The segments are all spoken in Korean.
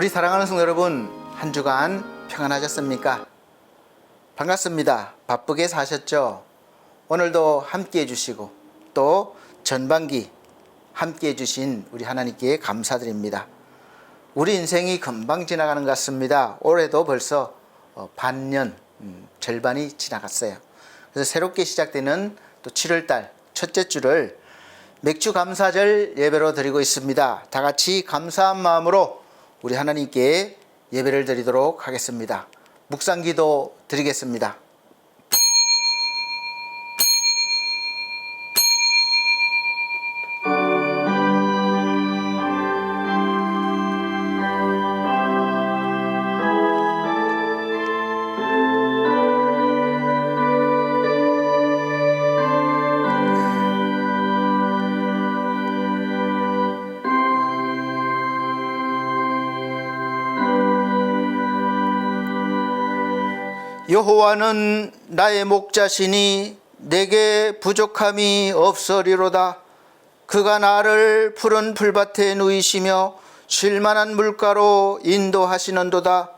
우리 사랑하는 성도 여러분, 한 주간 평안하셨습니까? 반갑습니다. 바쁘게 사셨죠? 오늘도 함께 해주시고 또 전반기 함께 해주신 우리 하나님께 감사드립니다. 우리 인생이 금방 지나가는 것 같습니다. 올해도 벌써 반년, 절반이 지나갔어요. 그래서 새롭게 시작되는 또 7월달 첫째 주를 맥주 감사절 예배로 드리고 있습니다. 다 같이 감사한 마음으로 우리 하나님께 예배를 드리도록 하겠습니다. 묵상기도 드리겠습니다. 여호와는 나의 목자시니 내게 부족함이 없으리로다. 그가 나를 푸른 풀밭에 누이시며 쉴만한 물가로 인도하시는도다.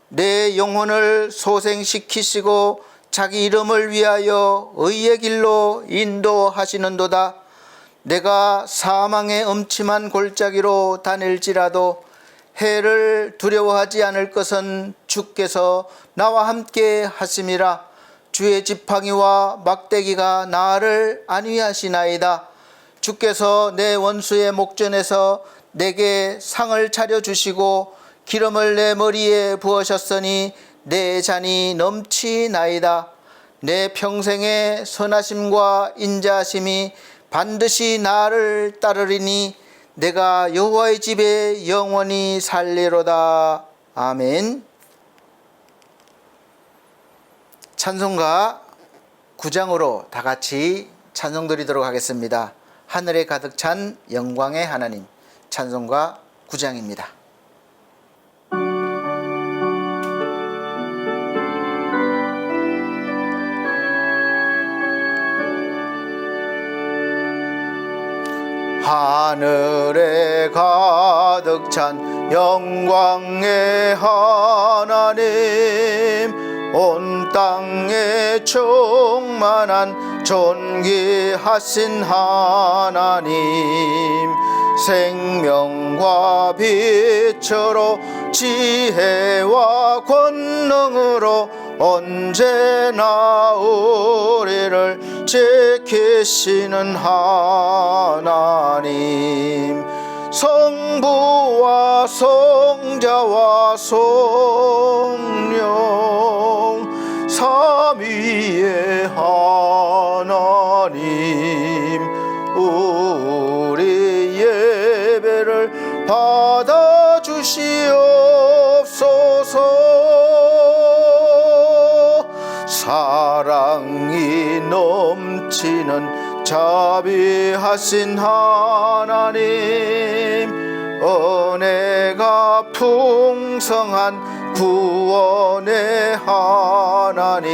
내 영혼을 소생시키시고 자기 이름을 위하여 의의 길로 인도하시는도다. 내가 사망의 음침한 골짜기로 다닐지라도 해를 두려워하지 않을 것은 주께서 나와 함께 하심이라. 주의 지팡이와 막대기가 나를 안위하시나이다. 주께서 내 원수의 목전에서 내게 상을 차려주시고 기름을 내 머리에 부으셨으니 내 잔이 넘치나이다. 내 평생의 선하심과 인자하심이 반드시 나를 따르리니 내가 여호와의 집에 영원히 살리로다. 아멘. 찬송가 9장으로 다 같이 찬송 드리도록 하겠습니다. 하늘에 가득 찬 영광의 하나님, 찬송가 9장입니다. 하늘에 가득 찬 영광의 하나님, 온 땅에 충만한 존귀하신 하나님, 생명과 빛으로 지혜와 권능으로 언제나 우리를 지키시는 하나님, 성부와 성자와 성령 삼위의 하나님, 우리 예배를 받아주시옵소서. 사랑이 넘치는 자비하신 하나님, 은혜가 풍성한 구원의 하나님,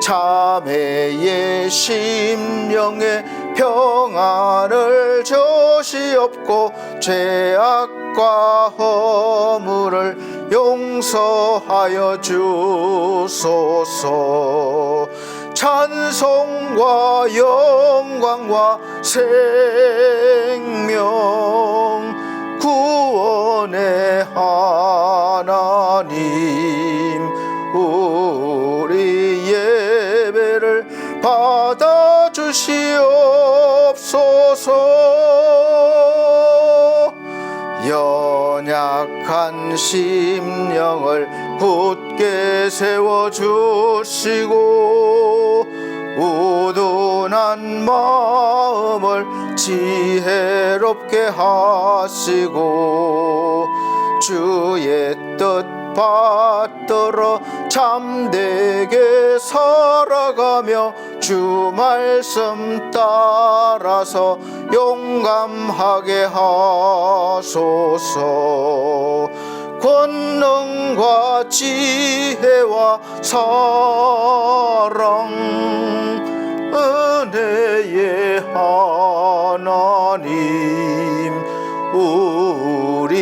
자매의 심령에 평안을 주시옵고 죄악과 허물을 용서하여 주소서. 찬송과 영광과 생명 구원의 하나님, 우리 예배를 받아주시옵소서. 연약한 심령을 굳게 세워주시고 우둔한 마음을 지혜롭게 하시고 주의 뜻 받들어 참되게 살아가며 주 말씀 따라서 용감하게 하소서. 권능과 지혜와 사랑 은혜의 하나님, 우리의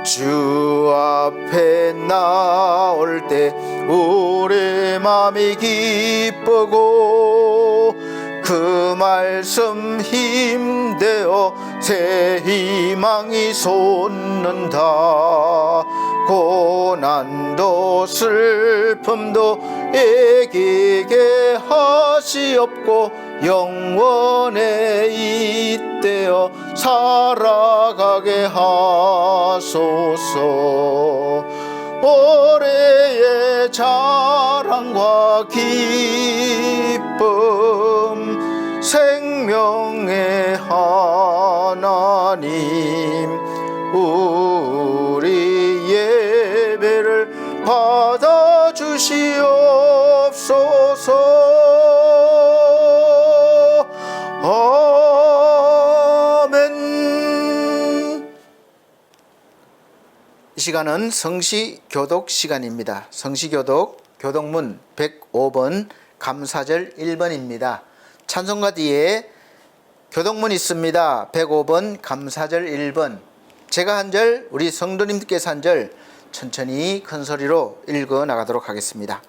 주 앞에 나올 때 우리 맘이 기쁘고 그 말씀 힘되어 새 희망이 솟는다. 고난도 슬픔도 애기게 하시옵고 영원에 잇대어 살아가게 하소서. 올해의 자랑과 기쁨 생명의 하나님, 우리 예배를 받아주시옵소서. 아멘. 이 시간은 성시교독 시간입니다. 성시교독 교독문 105번 감사절 1번입니다. 찬송가 뒤에 교독문 있습니다. 105번 감사절 1번. 제가 한 절, 우리 성도님들께서 한 절 천천히 큰 소리로 읽어 나가도록 하겠습니다.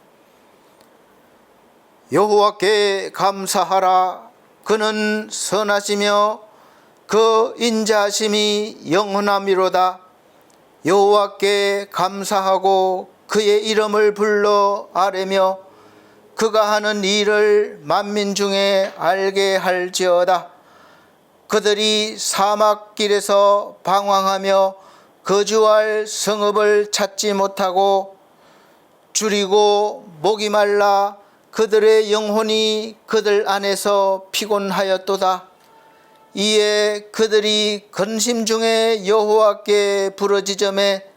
여호와께 감사하라. 그는 선하시며 그 인자하심이 영원함이로다. 여호와께 감사하고 그의 이름을 불러 아뢰며 그가 하는 일을 만민 중에 알게 할지어다. 그들이 사막길에서 방황하며 거주할 성읍을 찾지 못하고 줄이고 목이 말라 그들의 영혼이 그들 안에서 피곤하였도다. 이에 그들이 근심 중에 여호와께 부르짖음에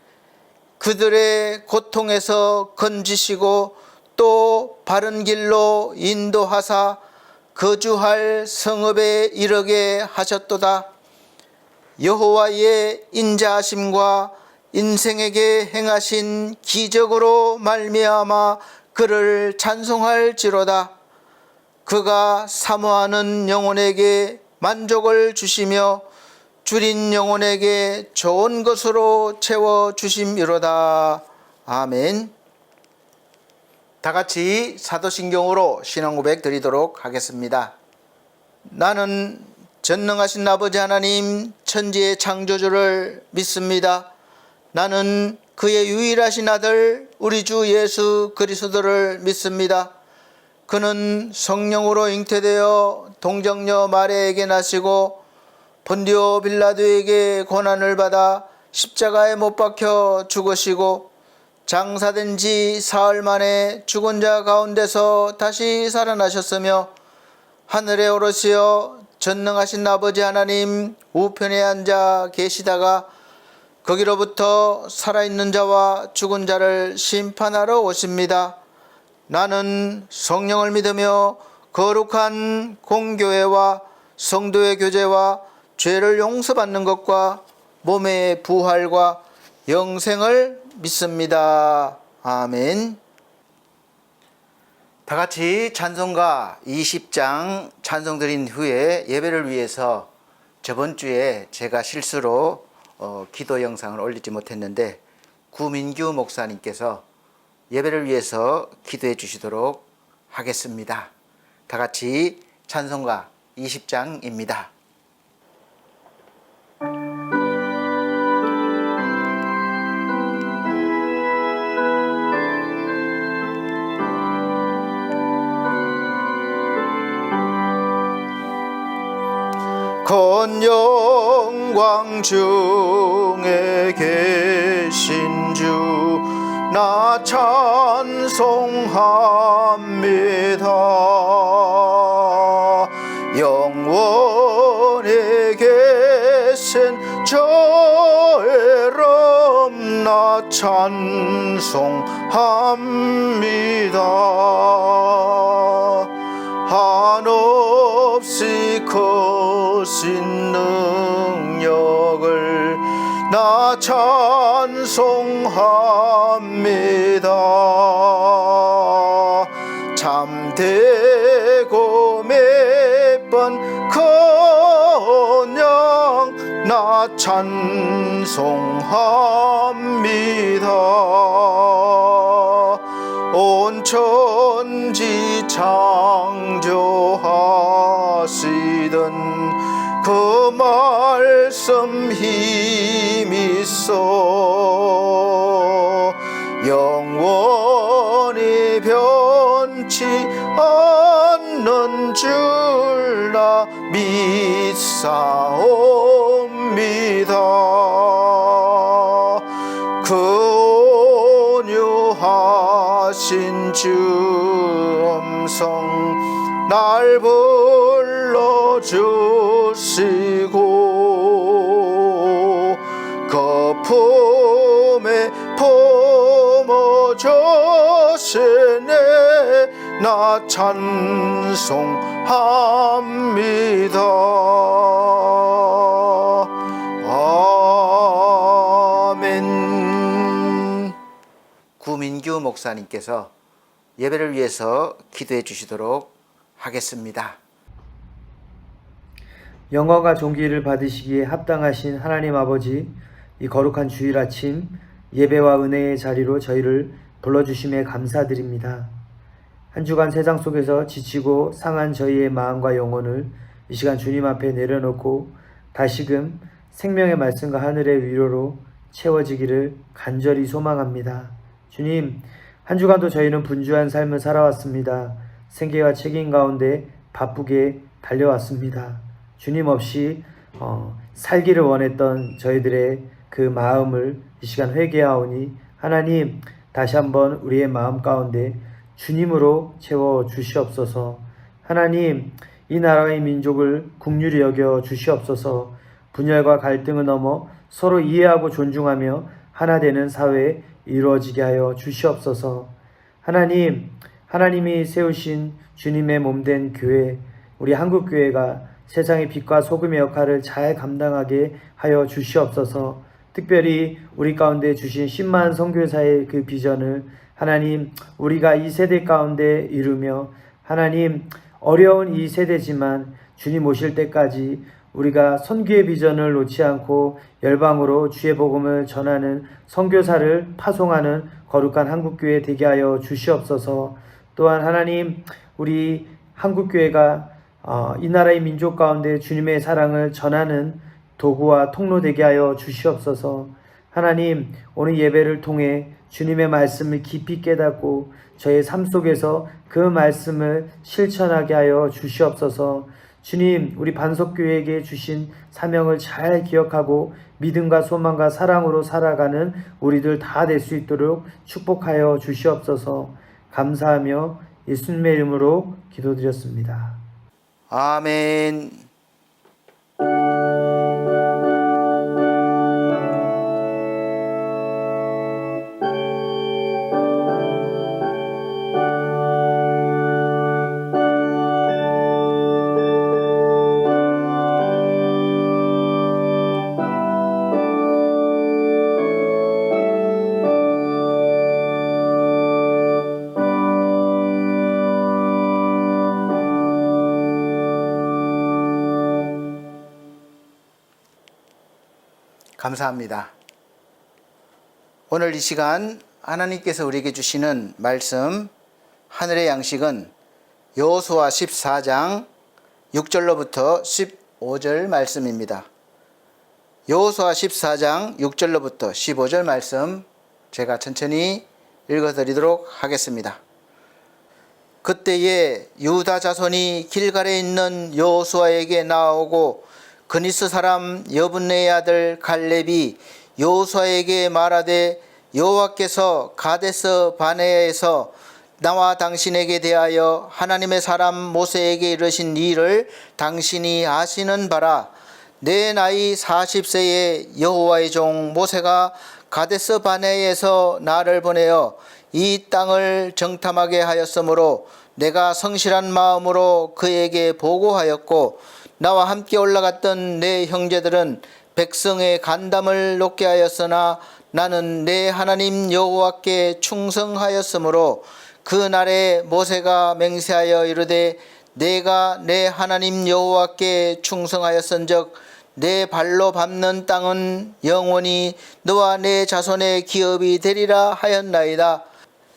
그들의 고통에서 건지시고 또 바른 길로 인도하사 거주할 성읍에 이르게 하셨도다. 여호와의 인자하심과 인생에게 행하신 기적으로 말미암아 그를 찬송할지로다. 그가 사모하는 영혼에게 만족을 주시며 줄인 영혼에게 좋은 것으로 채워주심이로다. 아멘. 다 같이 사도신경으로 신앙고백 드리도록 하겠습니다. 나는 전능하신 아버지 하나님 천지의 창조주를 믿습니다. 나는 그의 유일하신 아들 우리 주 예수 그리스도를 믿습니다. 그는 성령으로 잉태되어 동정녀 마리아에게 나시고 본디오 빌라도에게 고난을 받아 십자가에 못 박혀 죽으시고 장사된 지 사흘 만에 죽은 자 가운데서 다시 살아나셨으며 하늘에 오르시어 전능하신 아버지 하나님 우편에 앉아 계시다가 거기로부터 살아있는 자와 죽은 자를 심판하러 오십니다. 나는 성령을 믿으며 거룩한 공교회와 성도의 교제와 죄를 용서받는 것과 몸의 부활과 영생을 믿습니다. 아멘. 다 같이 찬송가 20장 찬송 드린 후에 예배를 위해서 저번 주에 제가 실수로 기도 영상을 올리지 못했는데 구민규 목사님께서 예배를 위해서 기도해 주시도록 하겠습니다. 다 같이 찬송가 20장입니다. 건 영광 중에 계신 주 나 찬송합니다. 영원에 계신 저의 이름 나 찬송합니다. 한없이 크신 능력을 나 찬송합니다. 참되고 매번 그냥 나 찬송합니다. 온 천지 창조하시던 그 말씀 힘있어 영원히 변치 않는 줄 나 믿사옵니다. 그 온유하신 주 음성 날 불러주시고 거품에 품어주시네 나 찬송합니다. 아멘. 구민규 목사님께서 예배를 위해서 기도해 주시도록 하겠습니다. 영광과 존귀를 받으시기에 합당하신 하나님 아버지, 이 거룩한 주일 아침 예배와 은혜의 자리로 저희를 불러주심에 감사드립니다. 한 주간 세상 속에서 지치고 상한 저희의 마음과 영혼을 이 시간 주님 앞에 내려놓고 다시금 생명의 말씀과 하늘의 위로로 채워지기를 간절히 소망합니다. 주님, 한 주간도 저희는 분주한 삶을 살아왔습니다. 생계와 책임 가운데 바쁘게 달려왔습니다. 주님 없이 살기를 원했던 저희들의 그 마음을 이 시간 회개하오니 하나님 다시 한번 우리의 마음 가운데 주님으로 채워 주시옵소서. 하나님 이 나라의 민족을 긍휼히 여겨 주시옵소서. 분열과 갈등을 넘어 서로 이해하고 존중하며 하나 되는 사회 이루어지게 하여 주시옵소서. 하나님, 하나님이 세우신 주님의 몸된 교회, 우리 한국교회가 세상의 빛과 소금의 역할을 잘 감당하게 하여 주시옵소서. 특별히 우리 가운데 주신 10만 선교사의 그 비전을 하나님 우리가 이 세대 가운데 이루며 하나님 어려운 이 세대지만 주님 오실 때까지 우리가 선교의 비전을 놓지 않고 열방으로 주의 복음을 전하는 선교사를 파송하는 거룩한 한국교회 되게 하여 주시옵소서. 또한 하나님 우리 한국교회가 이 나라의 민족 가운데 주님의 사랑을 전하는 도구와 통로 되게 하여 주시옵소서. 하나님 오늘 예배를 통해 주님의 말씀을 깊이 깨닫고 저의 삶 속에서 그 말씀을 실천하게 하여 주시옵소서. 주님 우리 반석교회에게 주신 사명을 잘 기억하고 믿음과 소망과 사랑으로 살아가는 우리들 다 될 수 있도록 축복하여 주시옵소서. 감사하며 예수님의 이름으로 기도드렸습니다. 아멘. 감사합니다. 오늘 이 시간 하나님께서 우리에게 주시는 말씀 하늘의 양식은 여호수아 14장 6절로부터 15절 말씀입니다. 여호수아 14장 6절로부터 15절 말씀 제가 천천히 읽어드리도록 하겠습니다. 그때에 유다 자손이 길갈에 있는 여호수아에게 나오고 그니스 사람 여분네의 아들 갈렙이 여호수아에게 말하되 여호와께서 가데스 바네아에서 나와 당신에게 대하여 하나님의 사람 모세에게 이르신 일을 당신이 아시는 바라. 내 나이 40세에 여호와의 종 모세가 가데스 바네아에서 나를 보내어 이 땅을 정탐하게 하였으므로 내가 성실한 마음으로 그에게 보고하였고 나와 함께 올라갔던 내 형제들은 백성의 간담을 높게 하였으나 나는 내 하나님 여호와께 충성하였으므로 그 날에 모세가 맹세하여 이르되 내가 내 하나님 여호와께 충성하였은즉 내 발로 밟는 땅은 영원히 너와 내 자손의 기업이 되리라 하였나이다.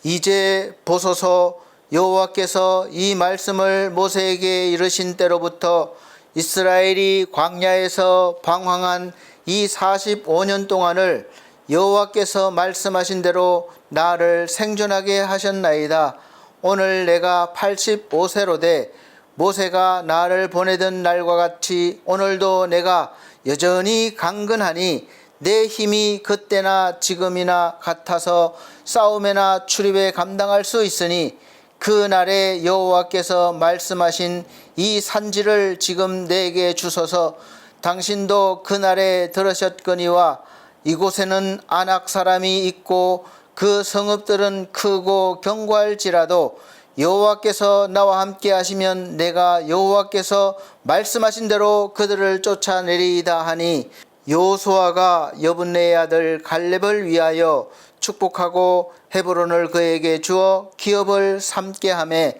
이제 보소서, 여호와께서 이 말씀을 모세에게 이르신 때로부터 이스라엘이 광야에서 방황한 이 45년 동안을 여호와께서 말씀하신 대로 나를 생존하게 하셨나이다. 오늘 내가 85세로 돼 모세가 나를 보내던 날과 같이 오늘도 내가 여전히 강건하니 내 힘이 그때나 지금이나 같아서 싸움에나 출입에 감당할 수 있으니 그 날에 여호와께서 말씀하신 이 산지를 지금 내게 주소서. 당신도 그 날에 들으셨거니와 이곳에는 아낙 사람이 있고 그 성읍들은 크고 견고할지라도 여호와께서 나와 함께 하시면 내가 여호와께서 말씀하신 대로 그들을 쫓아내리이다 하니, 여호수아가 여분네의 아들 갈렙을 위하여 축복하고 헤브론을 그에게 주어 기업을 삼게 하며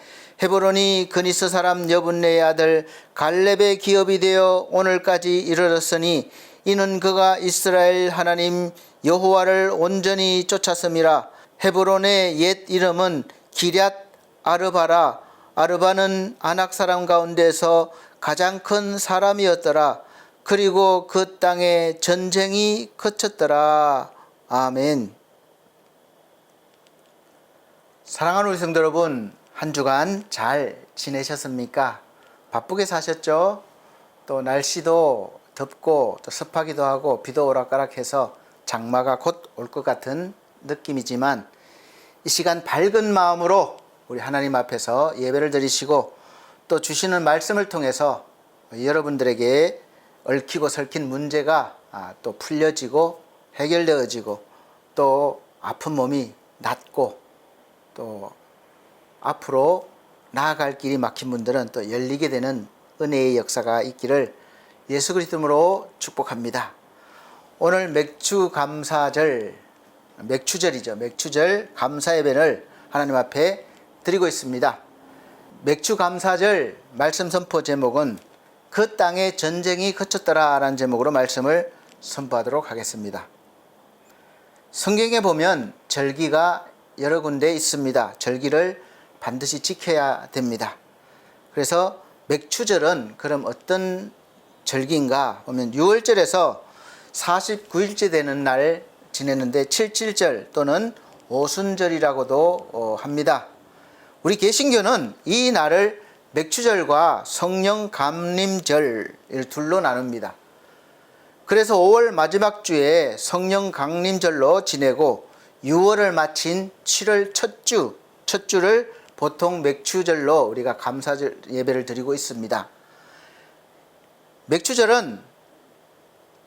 헤브론이 그니스 사람 여분네의 아들 갈렙의 기업이 되어 오늘까지 이르렀으니 이는 그가 이스라엘 하나님 여호와를 온전히 쫓았음이라. 헤브론의 옛 이름은 기럇 아르바라. 아르바는 아낙 사람 가운데서 가장 큰 사람이었더라. 그리고 그 땅에 전쟁이 그쳤더라. 아멘. 사랑하는 우리 성도 여러분, 한 주간 잘 지내셨습니까? 바쁘게 사셨죠? 또 날씨도 덥고 또 습하기도 하고 비도 오락가락해서 장마가 곧 올 것 같은 느낌이지만, 이 시간 밝은 마음으로 우리 하나님 앞에서 예배를 드리시고 또 주시는 말씀을 통해서 여러분들에게 얽히고 설킨 문제가 또 풀려지고 해결되어지고 또 아픈 몸이 낫고 또 앞으로 나아갈 길이 막힌 분들은 또 열리게 되는 은혜의 역사가 있기를 예수 그리스도로 축복합니다. 오늘 맥주감사절, 맥추절이죠. 맥추절 감사 예배를 하나님 앞에 드리고 있습니다. 맥추감사절 말씀 선포 제목은 그 땅에 전쟁이 그쳤더라 라는 제목으로 말씀을 선포하도록 하겠습니다. 성경에 보면 절기가 여러 군데 있습니다. 절기를 반드시 지켜야 됩니다. 그래서 맥추절은 그럼 어떤 절기인가 보면 6월절에서 49일째 되는 날 지내는데 77절 또는 오순절이라고도 합니다. 우리 개신교는 이 날을 맥추절과 성령 강림절 둘로 나눕니다. 그래서 5월 마지막 주에 성령 강림절로 지내고 6월을 마친 7월 첫 주를 보통 맥추절로 우리가 감사절 예배를 드리고 있습니다. 맥추절은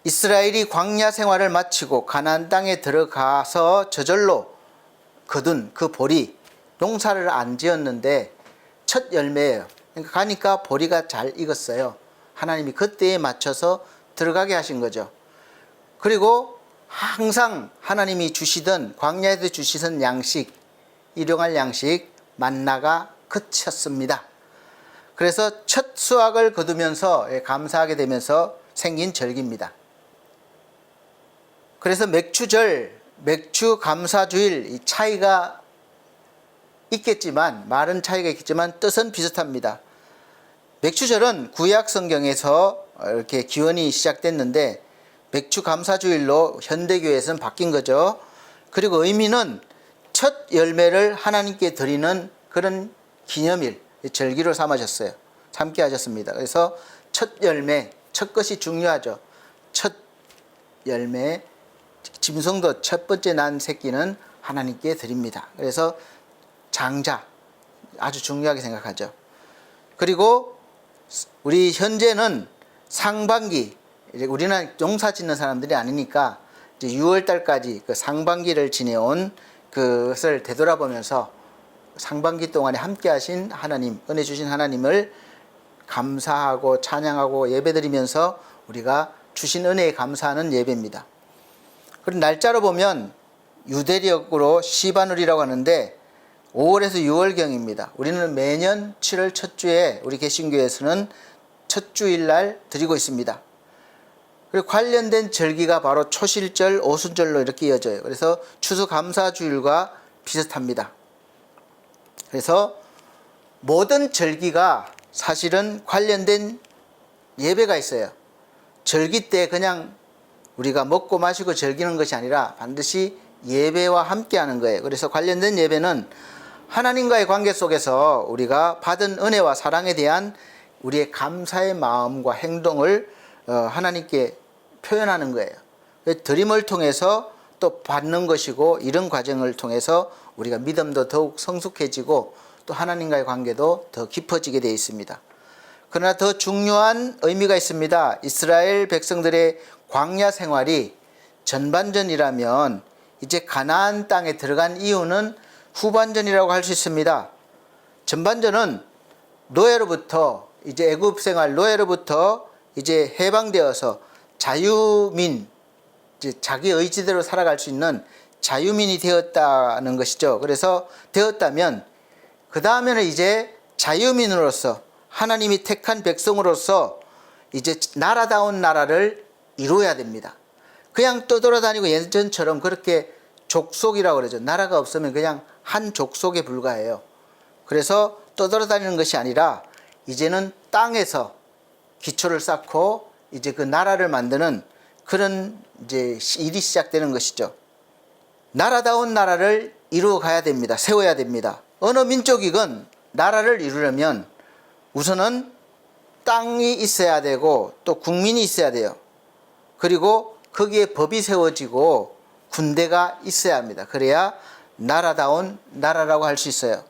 이스라엘이 광야 생활을 마치고 가나안 땅에 들어가서 저절로 거둔 그 보리, 농사를 안 지었는데 첫 열매예요. 그러니까 가니까 보리가 잘 익었어요. 하나님이 그때에 맞춰서 들어가게 하신 거죠. 그리고 항상 하나님이 주시던, 광야에서 주시던 양식, 일용할 양식 만나가 그쳤습니다. 그래서 첫 수확을 거두면서 감사하게 되면서 생긴 절기입니다. 그래서 맥추절, 맥추감사주일, 이 차이가 있겠지만, 말은 차이가 있겠지만 뜻은 비슷합니다. 맥추절은 구약 성경에서 이렇게 기원이 시작됐는데 맥추감사주일로 현대교회에서는 바뀐 거죠. 그리고 의미는 첫 열매를 하나님께 드리는 그런 기념일, 절기로 삼으셨어요. 삼게 하셨습니다. 그래서 첫 열매, 첫 것이 중요하죠. 첫 열매, 짐승도 첫 번째 난 새끼는 하나님께 드립니다. 그래서 장자, 아주 중요하게 생각하죠. 그리고 우리 현재는 상반기, 우리는 농사 짓는 사람들이 아니니까 이제 6월 달까지 그 상반기를 지내온 그것을 되돌아보면서 상반기 동안에 함께 하신 하나님, 은혜 주신 하나님을 감사하고 찬양하고 예배드리면서 우리가 주신 은혜에 감사하는 예배입니다. 그리고 날짜로 보면 유대력으로 시바누리라고 하는데 5월에서 6월경입니다. 우리는 매년 7월 첫 주에 우리 개신교에서는 첫 주일날 드리고 있습니다. 그리고 관련된 절기가 바로 초실절, 오순절로 이렇게 이어져요. 그래서 추수감사주일과 비슷합니다. 그래서 모든 절기가 사실은 관련된 예배가 있어요. 절기 때 그냥 우리가 먹고 마시고 즐기는 것이 아니라 반드시 예배와 함께 하는 거예요. 그래서 관련된 예배는 하나님과의 관계 속에서 우리가 받은 은혜와 사랑에 대한 우리의 감사의 마음과 행동을 하나님께 표현하는 거예요. 드림을 통해서 또 받는 것이고, 이런 과정을 통해서 우리가 믿음도 더욱 성숙해지고 또 하나님과의 관계도 더 깊어지게 되어 있습니다. 그러나 더 중요한 의미가 있습니다. 이스라엘 백성들의 광야 생활이 전반전이라면 이제 가나안 땅에 들어간 이유는 후반전이라고 할 수 있습니다. 전반전은 노예로부터, 이제 애굽 생활 노예로부터 이제 해방되어서 자유민, 이제 자기 의지대로 살아갈 수 있는 자유민이 되었다는 것이죠. 그래서 되었다면 그 다음에는 이제 자유민으로서, 하나님이 택한 백성으로서 이제 나라다운 나라를 이루어야 됩니다. 그냥 떠돌아다니고 예전처럼 그렇게 족속이라고 그러죠. 나라가 없으면 그냥 한 족속에 불과해요. 그래서 떠돌아다니는 것이 아니라 이제는 땅에서 기초를 쌓고 이제 그 나라를 만드는 그런 이제 일이 시작되는 것이죠. 나라다운 나라를 이루어 가야 됩니다. 세워야 됩니다. 어느 민족이건 나라를 이루려면 우선은 땅이 있어야 되고 또 국민이 있어야 돼요. 그리고 거기에 법이 세워지고 군대가 있어야 합니다. 그래야 나라다운 나라라고 할 수 있어요.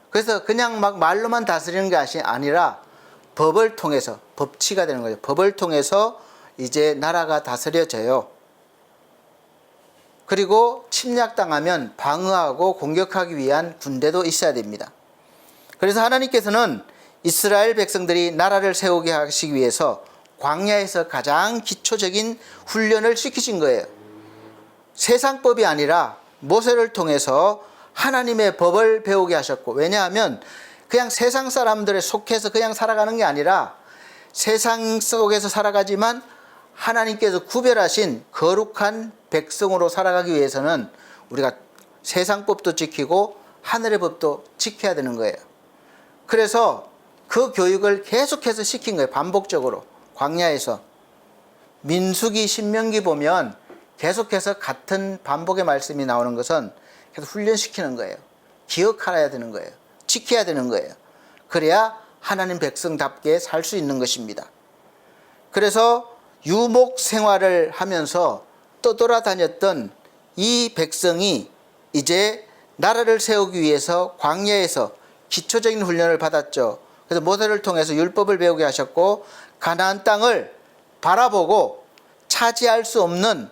그래서 그냥 막 말로만 다스리는 것이 아니라 법을 통해서, 법치가 되는 거죠. 법을 통해서 이제 나라가 다스려져요. 그리고 침략당하면 방어하고 공격하기 위한 군대도 있어야 됩니다. 그래서 하나님께서는 이스라엘 백성들이 나라를 세우게 하시기 위해서 광야에서 가장 기초적인 훈련을 시키신 거예요. 세상법이 아니라 모세를 통해서 하나님의 법을 배우게 하셨고, 왜냐하면 그냥 세상 사람들에 속해서 그냥 살아가는 게 아니라 세상 속에서 살아가지만 하나님께서 구별하신 거룩한 백성으로 살아가기 위해서는 우리가 세상법도 지키고 하늘의 법도 지켜야 되는 거예요. 그래서 그 교육을 계속해서 시킨 거예요. 반복적으로 광야에서. 민수기, 신명기 보면 계속해서 같은 반복의 말씀이 나오는 것은 계속 훈련시키는 거예요. 기억해야 되는 거예요. 지켜야 되는 거예요. 그래야 하나님 백성답게 살 수 있는 것입니다. 그래서 유목 생활을 하면서 떠돌아다녔던 이 백성이 이제 나라를 세우기 위해서 광야에서 기초적인 훈련을 받았죠. 그래서 모세를 통해서 율법을 배우게 하셨고, 가나안 땅을 바라보고 차지할 수 없는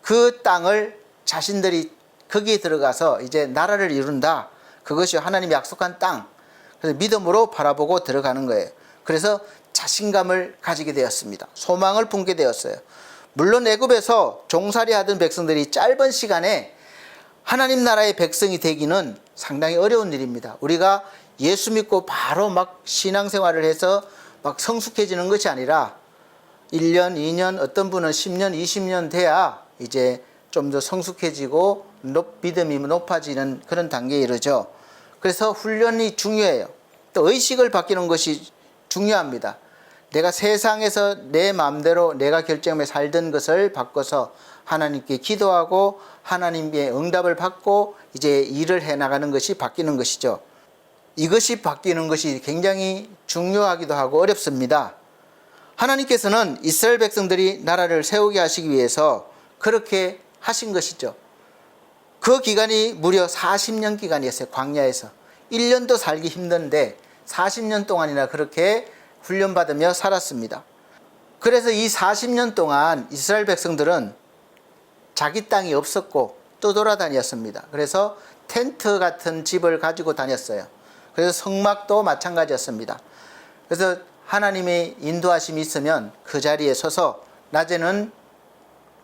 그 땅을 자신들이 거기에 들어가서 이제 나라를 이룬다. 그것이 하나님이 약속한 땅. 그래서 믿음으로 바라보고 들어가는 거예요. 그래서 자신감을 가지게 되었습니다. 소망을 품게 되었어요. 물론 애굽에서 종살이 하던 백성들이 짧은 시간에 하나님 나라의 백성이 되기는 상당히 어려운 일입니다. 우리가 예수 믿고 바로 막 신앙생활을 해서 막 성숙해지는 것이 아니라 1년, 2년, 어떤 분은 10년, 20년 돼야 이제 좀 더 성숙해지고 믿음이 높아지는 그런 단계에 이르죠. 그래서 훈련이 중요해요. 또 의식을 바뀌는 것이 중요합니다. 내가 세상에서 내 마음대로 내가 결정하며 살던 것을 바꿔서 하나님께 기도하고 하나님의 응답을 받고 이제 일을 해나가는 것이 바뀌는 것이죠. 이것이 바뀌는 것이 굉장히 중요하기도 하고 어렵습니다. 하나님께서는 이스라엘 백성들이 나라를 세우게 하시기 위해서 그렇게 하신 것이죠. 그 기간이 무려 40년 기간이었어요. 광야에서 1년도 살기 힘든데 40년 동안이나 그렇게 훈련받으며 살았습니다. 그래서 이 40년 동안 이스라엘 백성들은 자기 땅이 없었고 떠돌아다녔습니다. 그래서 텐트 같은 집을 가지고 다녔어요. 그래서 성막도 마찬가지였습니다. 그래서 하나님의 인도하심이 있으면 그 자리에 서서 낮에는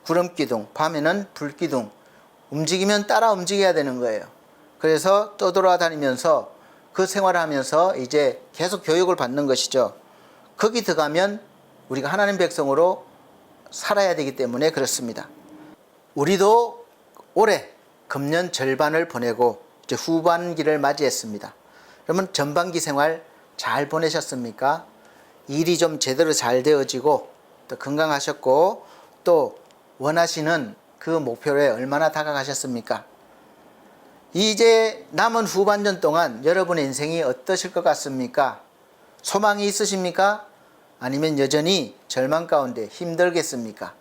구름기둥, 밤에는 불기둥, 움직이면 따라 움직여야 되는 거예요. 그래서 떠돌아다니면서 그 생활을 하면서 이제 계속 교육을 받는 것이죠. 거기 들어가면 우리가 하나님 백성으로 살아야 되기 때문에 그렇습니다. 우리도 올해 금년 절반을 보내고 이제 후반기를 맞이했습니다. 그러면 전반기 생활 잘 보내셨습니까? 일이 좀 제대로 잘 되어지고 또 건강하셨고 또 원하시는 그 목표에 얼마나 다가가셨습니까? 이제 남은 후반전 동안 여러분의 인생이 어떠실 것 같습니까? 소망이 있으십니까? 아니면 여전히 절망 가운데 힘들겠습니까?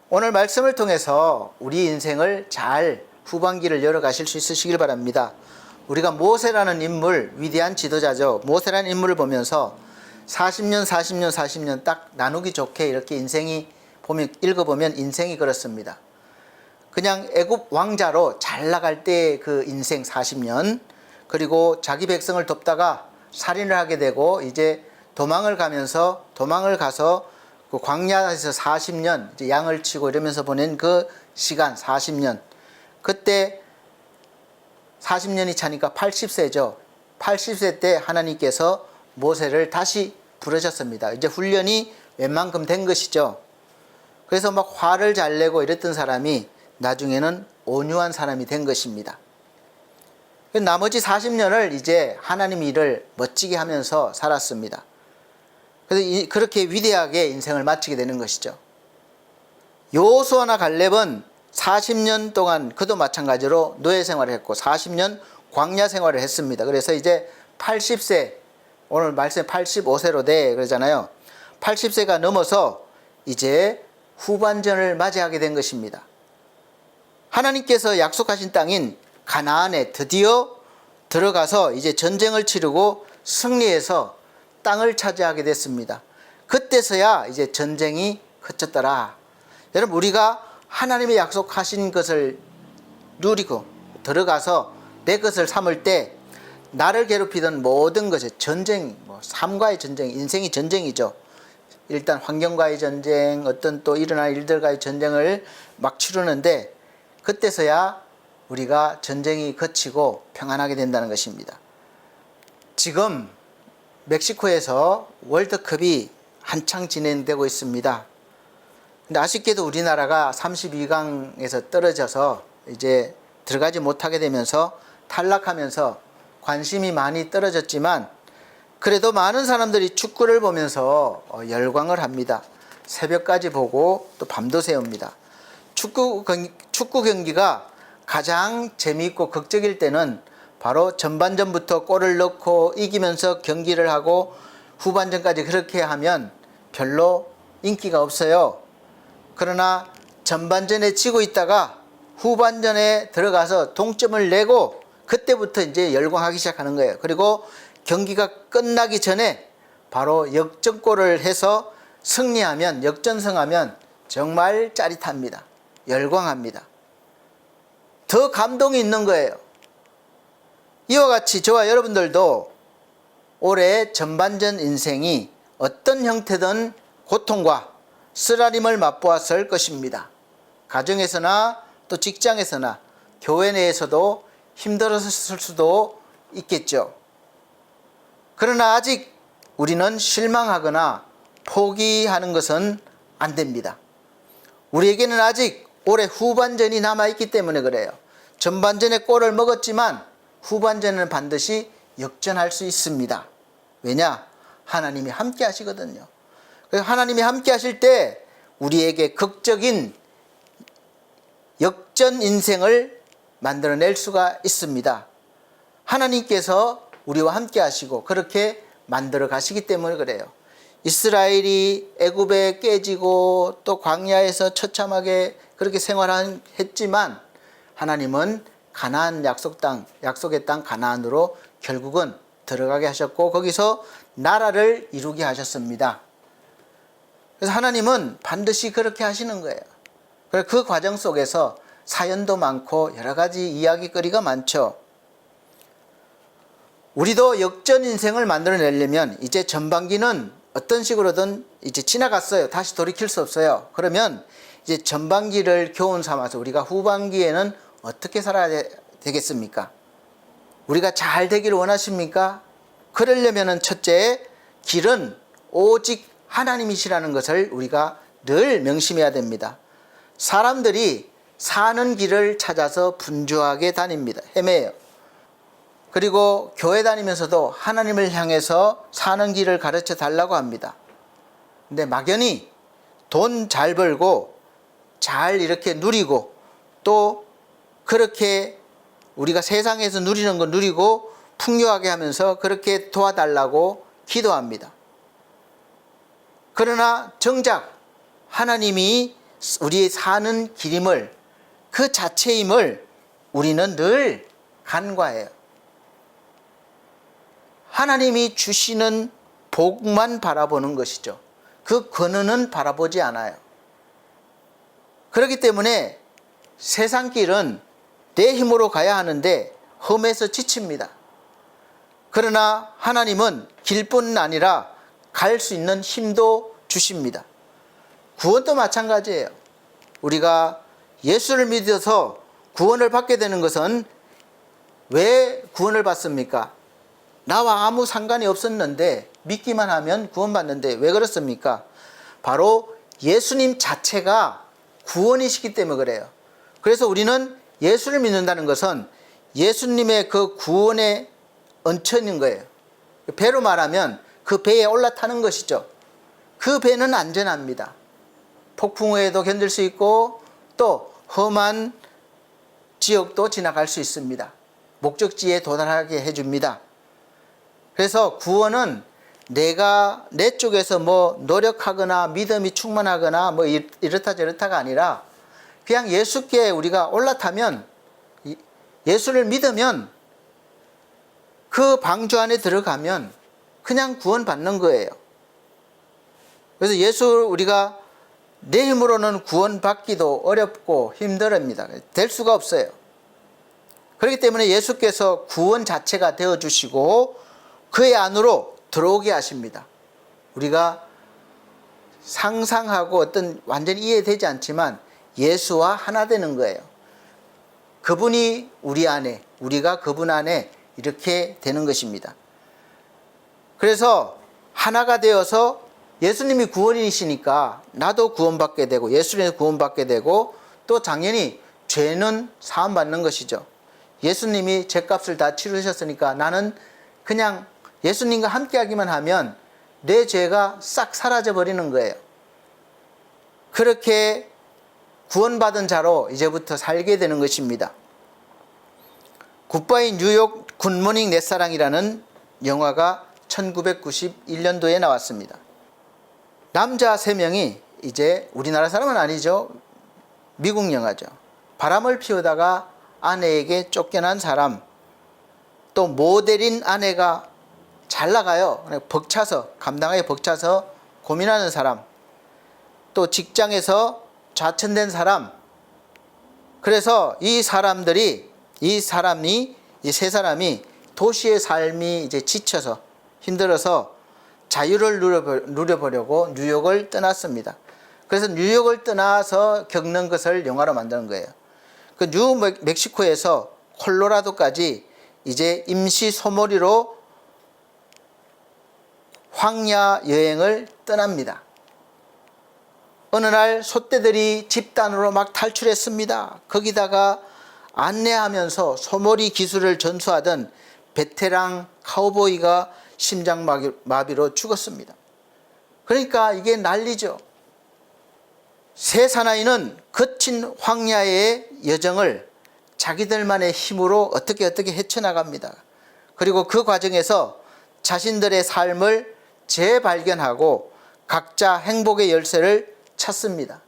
오늘 말씀을 통해서 우리 인생을 잘 후반기를 열어가실 수 있으시길 바랍니다. 우리가 모세라는 인물, 위대한 지도자죠. 모세라는 인물을 보면서 40년 딱 나누기 좋게 이렇게 인생이 읽어보면 인생이 그렇습니다. 그냥 애굽 왕자로 잘 나갈 때 그 인생 40년, 그리고 자기 백성을 돕다가 살인을 하게 되고 이제 도망을 가서 그 광야에서 40년 이제 양을 치고 이러면서 보낸 그 시간 40년. 그때 40년이 차니까 80세죠. 80세 때 하나님께서 모세를 다시 부르셨습니다. 이제 훈련이 웬만큼 된 것이죠. 그래서 막 화를 잘 내고 이랬던 사람이 나중에는 온유한 사람이 된 것입니다. 나머지 40년을 이제 하나님 일을 멋지게 하면서 살았습니다. 그래서 그렇게 위대하게 인생을 마치게 되는 것이죠. 여호수아나 갈렙은 40년 동안 그도 마찬가지로 노예 생활을 했고 40년 광야 생활을 했습니다. 그래서 이제 80세, 오늘 말씀 85세로 돼 그러잖아요. 80세가 넘어서 이제 후반전을 맞이하게 된 것입니다. 하나님께서 약속하신 땅인 가나안에 드디어 들어가서 이제 전쟁을 치르고 승리해서 땅을 차지하게 됐습니다. 그때서야 이제 전쟁이 그쳤더라. 여러분, 우리가 하나님의 약속하신 것을 누리고 들어가서 내 것을 삼을 때 나를 괴롭히던 모든 것이 전쟁, 삶과의 전쟁, 인생이 전쟁이죠. 일단 환경과의 전쟁, 어떤 또 일어날 일들과의 전쟁을 막 치르는데 그때서야 우리가 전쟁이 그치고 평안하게 된다는 것입니다. 지금 멕시코에서 월드컵이 한창 진행되고 있습니다. 근데 아쉽게도 우리나라가 32강에서 떨어져서 이제 들어가지 못하게 되면서 탈락하면서 관심이 많이 떨어졌지만 그래도 많은 사람들이 축구를 보면서 열광을 합니다. 새벽까지 보고 또 밤도 새웁니다. 축구 경기가 가장 재미있고 극적일 때는 바로 전반전부터 골을 넣고 이기면서 경기를 하고 후반전까지 그렇게 하면 별로 인기가 없어요. 그러나 전반전에 지고 있다가 후반전에 들어가서 동점을 내고 그때부터 이제 열광하기 시작하는 거예요. 그리고 경기가 끝나기 전에 바로 역전골을 해서 승리하면, 역전승하면 정말 짜릿합니다. 열광합니다. 더 감동이 있는 거예요. 이와 같이 저와 여러분들도 올해 전반전 인생이 어떤 형태든 고통과 쓰라림을 맛보았을 것입니다. 가정에서나 또 직장에서나 교회 내에서도 힘들었을 수도 있겠죠. 그러나 아직 우리는 실망하거나 포기하는 것은 안 됩니다. 우리에게는 아직 올해 후반전이 남아있기 때문에 그래요. 전반전에 골을 먹었지만 후반전은 반드시 역전할 수 있습니다. 왜냐? 하나님이 함께 하시거든요. 그래서 하나님이 함께 하실 때 우리에게 극적인 역전 인생을 만들어낼 수가 있습니다. 하나님께서 우리와 함께 하시고 그렇게 만들어 가시기 때문에 그래요. 이스라엘이 애굽에 깨지고 또 광야에서 처참하게 그렇게 생활했지만 하나님은 가나안 약속의 땅 가나안으로 결국은 들어가게 하셨고 거기서 나라를 이루게 하셨습니다. 그래서 하나님은 반드시 그렇게 하시는 거예요. 그래서 그 과정 속에서 사연도 많고 여러 가지 이야기거리가 많죠. 우리도 역전 인생을 만들어내려면 이제 전반기는 어떤 식으로든 이제 지나갔어요. 다시 돌이킬 수 없어요. 그러면 이제 전반기를 교훈 삼아서 우리가 후반기에는 어떻게 살아야 되겠습니까? 우리가 잘 되기를 원하십니까? 그러려면 첫째, 길은 오직 하나님이시라는 것을 우리가 늘 명심해야 됩니다. 사람들이 사는 길을 찾아서 분주하게 다닙니다. 헤매요. 그리고 교회 다니면서도 하나님을 향해서 사는 길을 가르쳐 달라고 합니다. 근데 막연히 돈 잘 벌고 잘 이렇게 누리고 또 그렇게 우리가 세상에서 누리는 거 누리고 풍요하게 하면서 그렇게 도와달라고 기도합니다. 그러나 정작 하나님이 우리의 사는 길임을 그 자체임을 우리는 늘 간과해요. 하나님이 주시는 복만 바라보는 것이죠. 그 권한은 바라보지 않아요. 그렇기 때문에 세상 길은 내 힘으로 가야 하는데 험해서 지칩니다. 그러나 하나님은 길뿐 아니라 갈 수 있는 힘도 주십니다. 구원도 마찬가지예요. 우리가 예수를 믿어서 구원을 받게 되는 것은 왜 구원을 받습니까? 나와 아무 상관이 없었는데 믿기만 하면 구원받는데 왜 그렇습니까? 바로 예수님 자체가 구원이시기 때문에 그래요. 그래서 우리는 예수를 믿는다는 것은 예수님의 그 구원의 얹혀있는 거예요. 배로 말하면 그 배에 올라타는 것이죠. 그 배는 안전합니다. 폭풍우에도 견딜 수 있고 또 험한 지역도 지나갈 수 있습니다. 목적지에 도달하게 해줍니다. 그래서 구원은 내가 내 쪽에서 뭐 노력하거나 믿음이 충만하거나 뭐 이렇다 저렇다가 아니라 그냥 예수께 우리가 올라타면 예수를 믿으면 그 방주 안에 들어가면 그냥 구원받는 거예요. 그래서 예수 우리가 내 힘으로는 구원받기도 어렵고 힘들합니다. 될 수가 없어요. 그렇기 때문에 예수께서 구원 자체가 되어주시고 그의 안으로 들어오게 하십니다. 우리가 상상하고 어떤 완전히 이해되지 않지만 예수와 하나 되는 거예요. 그분이 우리 안에, 우리가 그분 안에 이렇게 되는 것입니다. 그래서 하나가 되어서 예수님이 구원이시니까 나도 구원받게 되고 예수님이 구원받게 되고 또 당연히 죄는 사함받는 것이죠. 예수님이 죄값을 다 치르셨으니까 나는 그냥 예수님과 함께하기만 하면 내 죄가 싹 사라져 버리는 거예요. 그렇게 구원받은 자로 이제부터 살게 되는 것입니다. 굿바이 뉴욕 굿모닝 내 사랑이라는 영화가 1991년도에 나왔습니다. 남자 3명이 이제 우리나라 사람은 아니죠. 미국 영화죠. 바람을 피우다가 아내에게 쫓겨난 사람, 또 모델인 아내가 잘 나가요. 벅차서 감당하기 벅차서 고민하는 사람, 또 직장에서 좌천된 사람. 그래서 이 세 사람이 도시의 삶이 이제 지쳐서 힘들어서 자유를 누려보려고 뉴욕을 떠났습니다. 그래서 뉴욕을 떠나서 겪는 것을 영화로 만드는 거예요. 그 뉴멕시코에서 콜로라도까지 이제 임시 소몰이로 황야 여행을 떠납니다. 어느 날 소떼들이 집단으로 막 탈출했습니다. 거기다가 안내하면서 소몰이 기술을 전수하던 베테랑 카우보이가 심장마비로 죽었습니다. 그러니까 이게 난리죠. 세 사나이는 거친 황야의 여정을 자기들만의 힘으로 어떻게 헤쳐나갑니다. 그리고 그 과정에서 자신들의 삶을 재발견하고 각자 행복의 열쇠를 찾습니다.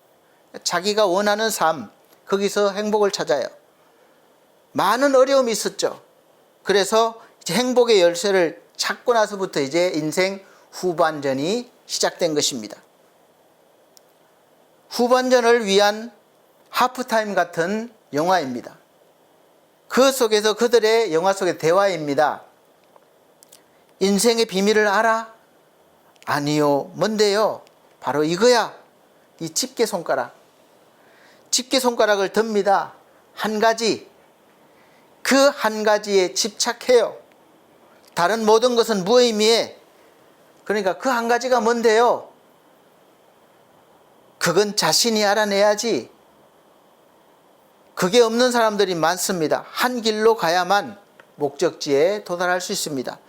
자기가 원하는 삶, 거기서 행복을 찾아요. 많은 어려움이 있었죠. 그래서 이제 행복의 열쇠를 찾고 나서부터 이제 인생 후반전이 시작된 것입니다. 후반전을 위한 하프타임 같은 영화입니다. 그 속에서 그들의 영화 속의 대화입니다. 인생의 비밀을 알아? 아니요. 뭔데요? 바로 이거야. 이 집게손가락. 집게손가락을 듭니다. 한 가지. 그 한 가지에 집착해요. 다른 모든 것은 무의미해. 그러니까 그 한 가지가 뭔데요? 그건 자신이 알아내야지. 그게 없는 사람들이 많습니다. 한 길로 가야만 목적지에 도달할 수 있습니다.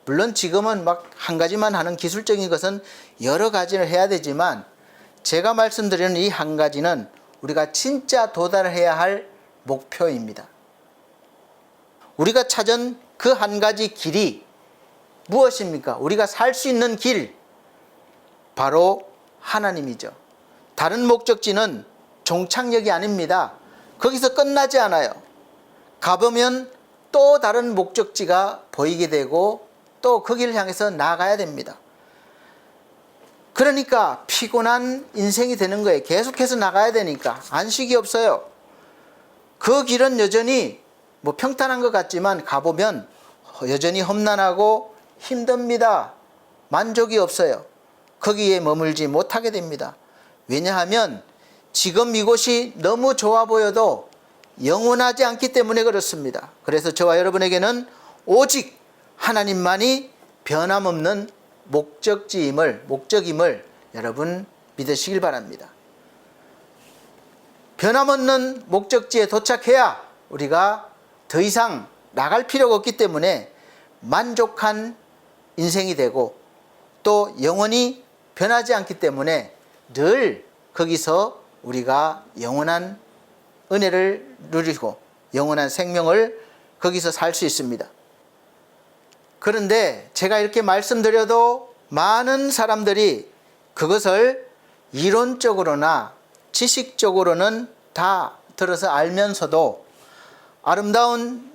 물론 지금은 막 한 가지만 하는 기술적인 것은 여러 가지를 해야 되지만 제가 말씀드리는 이 한 가지는 우리가 진짜 도달해야 할 목표입니다. 우리가 찾은 그 한 가지 길이 무엇입니까? 우리가 살 수 있는 길, 바로 하나님이죠. 다른 목적지는 종착역이 아닙니다. 거기서 끝나지 않아요. 가보면 또 다른 목적지가 보이게 되고 또 그 길을 향해서 나아가야 됩니다. 그러니까 피곤한 인생이 되는 거예요. 계속해서 나가야 되니까 안식이 없어요. 그 길은 여전히 뭐 평탄한 것 같지만 가보면 여전히 험난하고 힘듭니다. 만족이 없어요. 거기에 머물지 못하게 됩니다. 왜냐하면 지금 이곳이 너무 좋아 보여도 영원하지 않기 때문에 그렇습니다. 그래서 저와 여러분에게는 오직 하나님만이 변함없는 목적임을 여러분 믿으시길 바랍니다. 변함없는 목적지에 도착해야 우리가 더 이상 나갈 필요가 없기 때문에 만족한 인생이 되고 또 영원히 변하지 않기 때문에 늘 거기서 우리가 영원한 은혜를 누리고 영원한 생명을 거기서 살 수 있습니다. 그런데 제가 이렇게 말씀드려도 많은 사람들이 그것을 이론적으로나 지식적으로는 다 들어서 알면서도 아름다운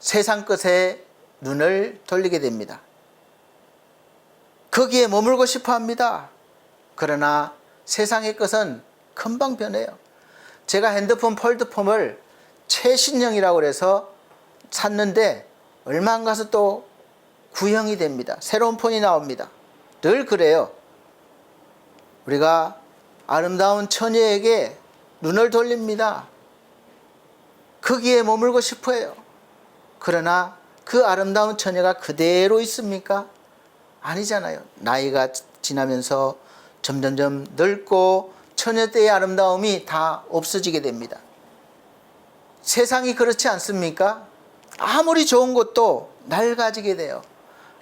세상 것에 눈을 돌리게 됩니다. 거기에 머물고 싶어 합니다. 그러나 세상의 것은 금방 변해요. 제가 핸드폰 폴드폰을 최신형이라고 해서 샀는데 얼마 안 가서 또 구형이 됩니다. 새로운 폰이 나옵니다. 늘 그래요. 우리가 아름다운 처녀에게 눈을 돌립니다. 거기에 머물고 싶어 해요. 그러나 그 아름다운 처녀가 그대로 있습니까? 아니잖아요. 나이가 지나면서 점점점 늙고 처녀 때의 아름다움이 다 없어지게 됩니다. 세상이 그렇지 않습니까? 아무리 좋은 것도 낡아지게 돼요.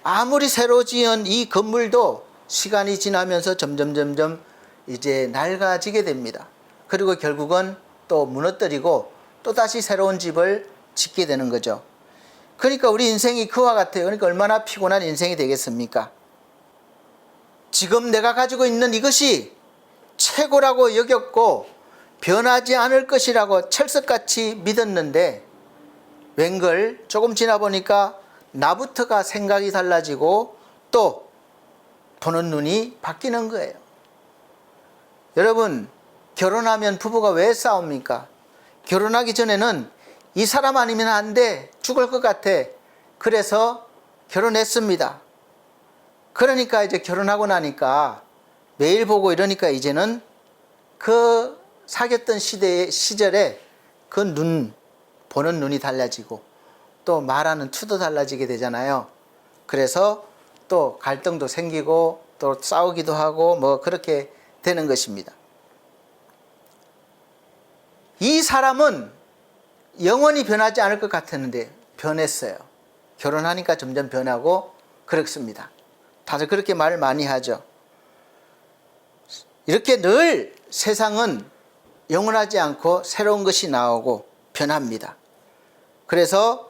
아무리 새로 지은 이 건물도 시간이 지나면서 점점 이제 낡아지게 됩니다. 그리고 결국은 또 무너뜨리고 또 다시 새로운 집을 짓게 되는 거죠. 그러니까 우리 인생이 그와 같아요. 그러니까 얼마나 피곤한 인생이 되겠습니까? 지금 내가 가지고 있는 이것이 최고라고 여겼고 변하지 않을 것이라고 철석같이 믿었는데 웬걸 조금 지나 보니까 나부터가 생각이 달라지고 또 보는 눈이 바뀌는 거예요. 여러분, 결혼하면 부부가 왜 싸웁니까? 결혼하기 전에는 이 사람 아니면 안 돼, 죽을 것 같아, 그래서 결혼했습니다. 그러니까 이제 결혼하고 나니까 매일 보고 이러니까 이제는 그 사귀었던 시절에 그 보는 눈이 달라지고 또 말하는 투도 달라지게 되잖아요. 그래서 또 갈등도 생기고 또 싸우기도 하고 뭐 그렇게 되는 것입니다. 이 사람은 영원히 변하지 않을 것 같았는데 변했어요. 결혼하니까 점점 변하고 그렇습니다. 다들 그렇게 말을 많이 하죠. 이렇게 늘 세상은 영원하지 않고 새로운 것이 나오고 변합니다. 그래서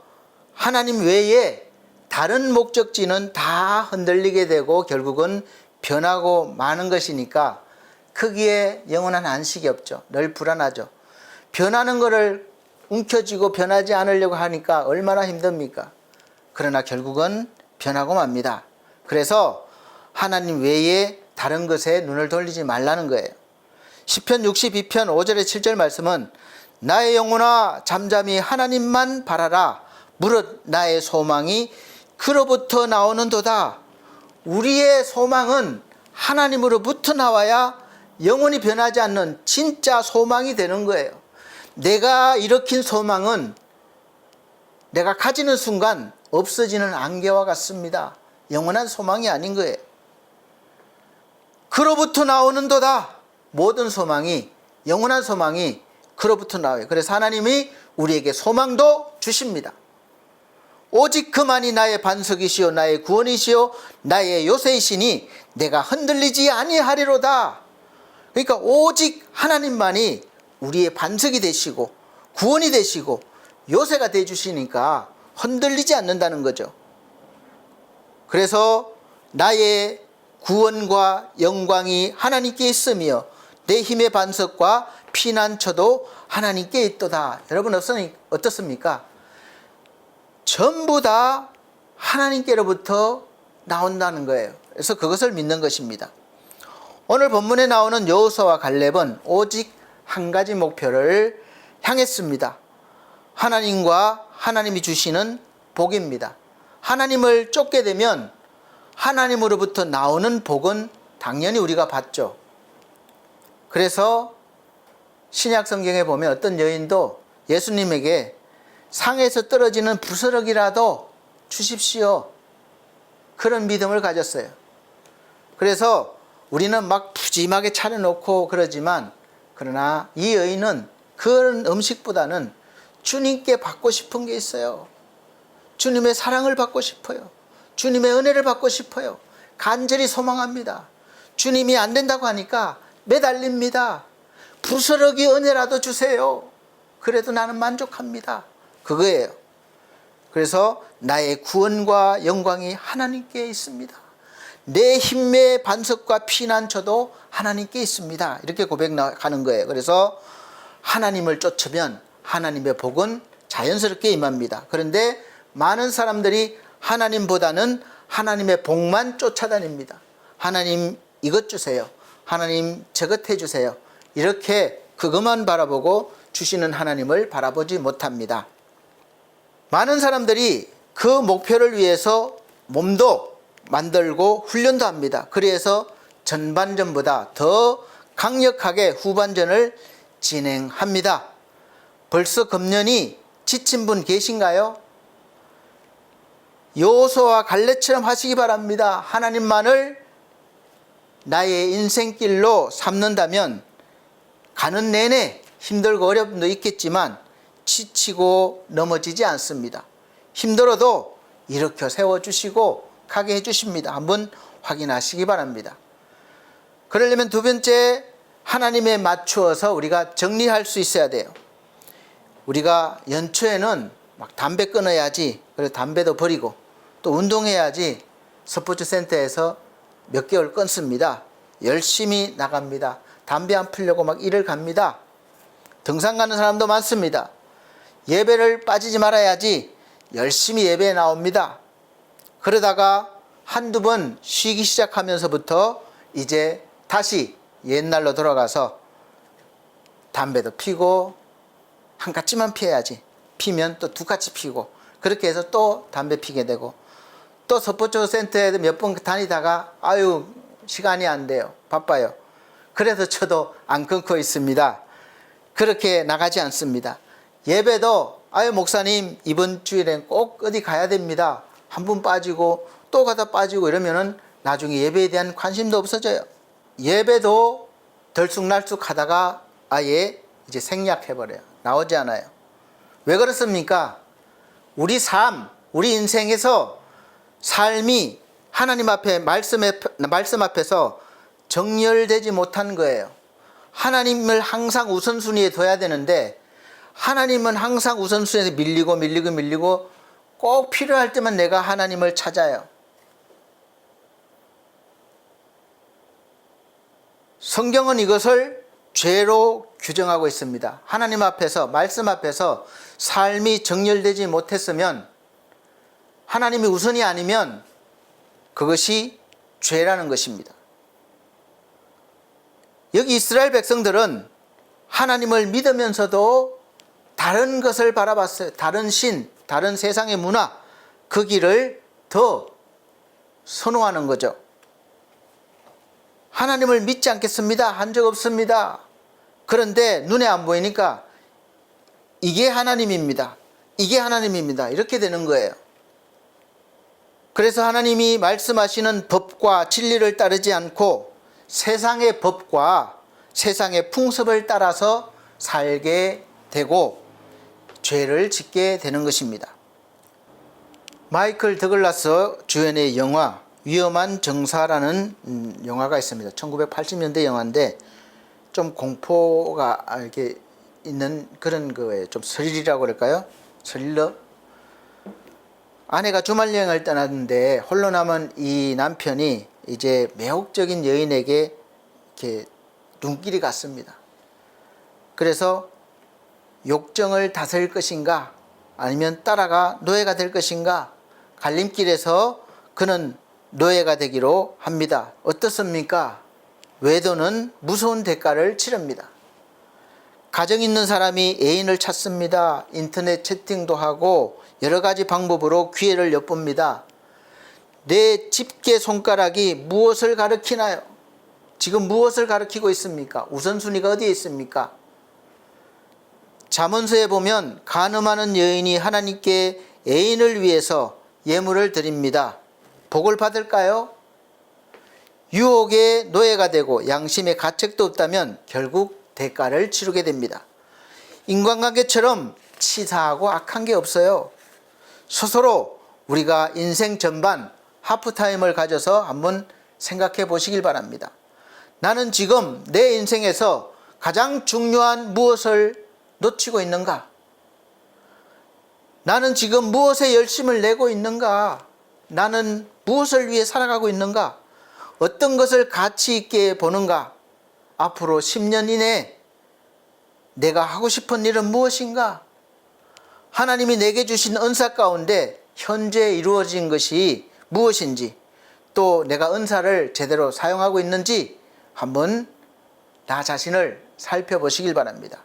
하나님 외에 다른 목적지는 다 흔들리게 되고 결국은 변하고 마는 것이니까 거기에 영원한 안식이 없죠. 늘 불안하죠. 변하는 것을 움켜쥐고 변하지 않으려고 하니까 얼마나 힘듭니까? 그러나 결국은 변하고 맙니다. 그래서 하나님 외에 다른 것에 눈을 돌리지 말라는 거예요. 시편 62편 5절에 7절 말씀은 나의 영혼아 잠잠히 하나님만 바라라. 무릇 나의 소망이 그로부터 나오는도다. 우리의 소망은 하나님으로부터 나와야 영원히 변하지 않는 진짜 소망이 되는 거예요. 내가 일으킨 소망은 내가 가지는 순간 없어지는 안개와 같습니다. 영원한 소망이 아닌 거예요. 그로부터 나오는도다. 모든 소망이, 영원한 소망이 그로부터 나와요. 그래서 하나님이 우리에게 소망도 주십니다. 오직 그만이 나의 반석이시요 나의 구원이시요 나의 요새이시니 내가 흔들리지 아니하리로다. 그러니까 오직 하나님만이 우리의 반석이 되시고 구원이 되시고 요새가 돼 주시니까 흔들리지 않는다는 거죠. 그래서 나의 구원과 영광이 하나님께 있으며 내 힘의 반석과 피난처도 하나님께 있도다. 여러분 어떻습니까? 전부 다 하나님께로부터 나온다는 거예요. 그래서 그것을 믿는 것입니다. 오늘 본문에 나오는 여호수아와 갈렙은 오직 한 가지 목표를 향했습니다. 하나님과 하나님이 주시는 복입니다. 하나님을 쫓게 되면 하나님으로부터 나오는 복은 당연히 우리가 받죠. 그래서 신약 성경에 보면 어떤 여인도 예수님에게 상에서 떨어지는 부스러기라도 주십시오. 그런 믿음을 가졌어요. 그래서 우리는 막 푸짐하게 차려놓고 그러지만 그러나 이 여인은 그런 음식보다는 주님께 받고 싶은 게 있어요. 주님의 사랑을 받고 싶어요. 주님의 은혜를 받고 싶어요. 간절히 소망합니다. 주님이 안 된다고 하니까 매달립니다. 부스러기 은혜라도 주세요. 그래도 나는 만족합니다. 그거예요. 그래서 나의 구원과 영광이 하나님께 있습니다. 내 힘의 반석과 피난처도 하나님께 있습니다. 이렇게 고백하는 거예요. 그래서 하나님을 쫓으면 하나님의 복은 자연스럽게 임합니다. 그런데 많은 사람들이 하나님보다는 하나님의 복만 쫓아다닙니다. 하나님 이것 주세요. 하나님 저것 해주세요. 이렇게 그것만 바라보고 주시는 하나님을 바라보지 못합니다. 많은 사람들이 그 목표를 위해서 몸도 만들고 훈련도 합니다. 그래서 전반전보다 더 강력하게 후반전을 진행합니다. 벌써 금년이 지친 분 계신가요? 여호수아와 갈렙처럼 하시기 바랍니다. 하나님만을 나의 인생길로 삼는다면 가는 내내 힘들고 어려움도 있겠지만 지치고 넘어지지 않습니다. 힘들어도 일으켜 세워주시고 가게 해주십니다. 한번 확인하시기 바랍니다. 그러려면 두 번째, 하나님에 맞추어서 우리가 정리할 수 있어야 돼요. 우리가 연초에는 막 담배 끊어야지, 그래서 담배도 버리고 또 운동해야지 스포츠 센터에서 몇 개월 끊습니다. 열심히 나갑니다. 담배 안 피려고 막 일을 갑니다. 등산 가는 사람도 많습니다. 예배를 빠지지 말아야지 열심히 예배에 나옵니다. 그러다가 한두 번 쉬기 시작하면서부터 이제 다시 옛날로 돌아가서 담배도 피고 한 가지만 피해야지. 피면 또 두 가지 피고 그렇게 해서 또 담배 피게 되고 또 스포츠 센터에 몇 번 다니다가 아유 시간이 안 돼요. 바빠요. 그래서 저도 안 끊고 있습니다. 그렇게 나가지 않습니다. 예배도 아유 목사님 이번 주일엔 꼭 어디 가야 됩니다. 한 번 빠지고 또 가다 빠지고 이러면은 나중에 예배에 대한 관심도 없어져요. 예배도 들쑥날쑥 하다가 아예 이제 생략해버려요. 나오지 않아요. 왜 그렇습니까? 우리 삶, 우리 인생에서 삶이 하나님 앞에 말씀 앞에서 정렬되지 못한 거예요. 하나님을 항상 우선순위에 둬야 되는데 하나님은 항상 우선순위에서 밀리고 꼭 필요할 때만 내가 하나님을 찾아요. 성경은 이것을 죄로 규정하고 있습니다. 하나님 앞에서 말씀 앞에서 삶이 정렬되지 못했으면 하나님이 우선이 아니면 그것이 죄라는 것입니다. 여기 이스라엘 백성들은 하나님을 믿으면서도 다른 것을 바라봤어요. 다른 신, 다른 세상의 문화, 그 길을 더 선호하는 거죠. 하나님을 믿지 않겠습니다. 한 적 없습니다. 그런데 눈에 안 보이니까 이게 하나님입니다. 이게 하나님입니다. 이렇게 되는 거예요. 그래서 하나님이 말씀하시는 법과 진리를 따르지 않고 세상의 법과 세상의 풍습을 따라서 살게 되고 죄를 짓게 되는 것입니다. 마이클 더글라스 주연의 영화 위험한 정사라는 영화가 있습니다. 1980년대 영화인데 좀 공포가 이렇게 있는 그런 거예요. 좀 스릴이라고 그럴까요? 스릴러. 아내가 주말 여행을 떠났는데 홀로 남은 이 남편이 이제 매혹적인 여인에게 이렇게 눈길이 갔습니다. 그래서 욕정을 다스릴 것인가 아니면 따라가 노예가 될 것인가 갈림길에서 그는 노예가 되기로 합니다. 어떻습니까? 외도는 무서운 대가를 치릅니다. 가정 있는 사람이 애인을 찾습니다. 인터넷 채팅도 하고 여러 가지 방법으로 기회를 엿봅니다. 내 집게 손가락이 무엇을 가리키나요? 지금 무엇을 가리키고 있습니까? 우선순위가 어디에 있습니까? 잠언서에 보면 간음하는 여인이 하나님께 애인을 위해서 예물을 드립니다. 복을 받을까요? 유혹의 노예가 되고 양심의 가책도 없다면 결국 대가를 치르게 됩니다. 인간관계처럼 치사하고 악한 게 없어요. 스스로 우리가 인생 전반 하프타임을 가져서 한번 생각해 보시길 바랍니다. 나는 지금 내 인생에서 가장 중요한 무엇을 놓치고 있는가? 나는 지금 무엇에 열심을 내고 있는가? 나는 무엇을 위해 살아가고 있는가? 어떤 것을 가치 있게 보는가? 앞으로 10년 이내에 내가 하고 싶은 일은 무엇인가? 하나님이 내게 주신 은사 가운데 현재 이루어진 것이 무엇인지, 또 내가 은사를 제대로 사용하고 있는지 한번 나 자신을 살펴보시길 바랍니다.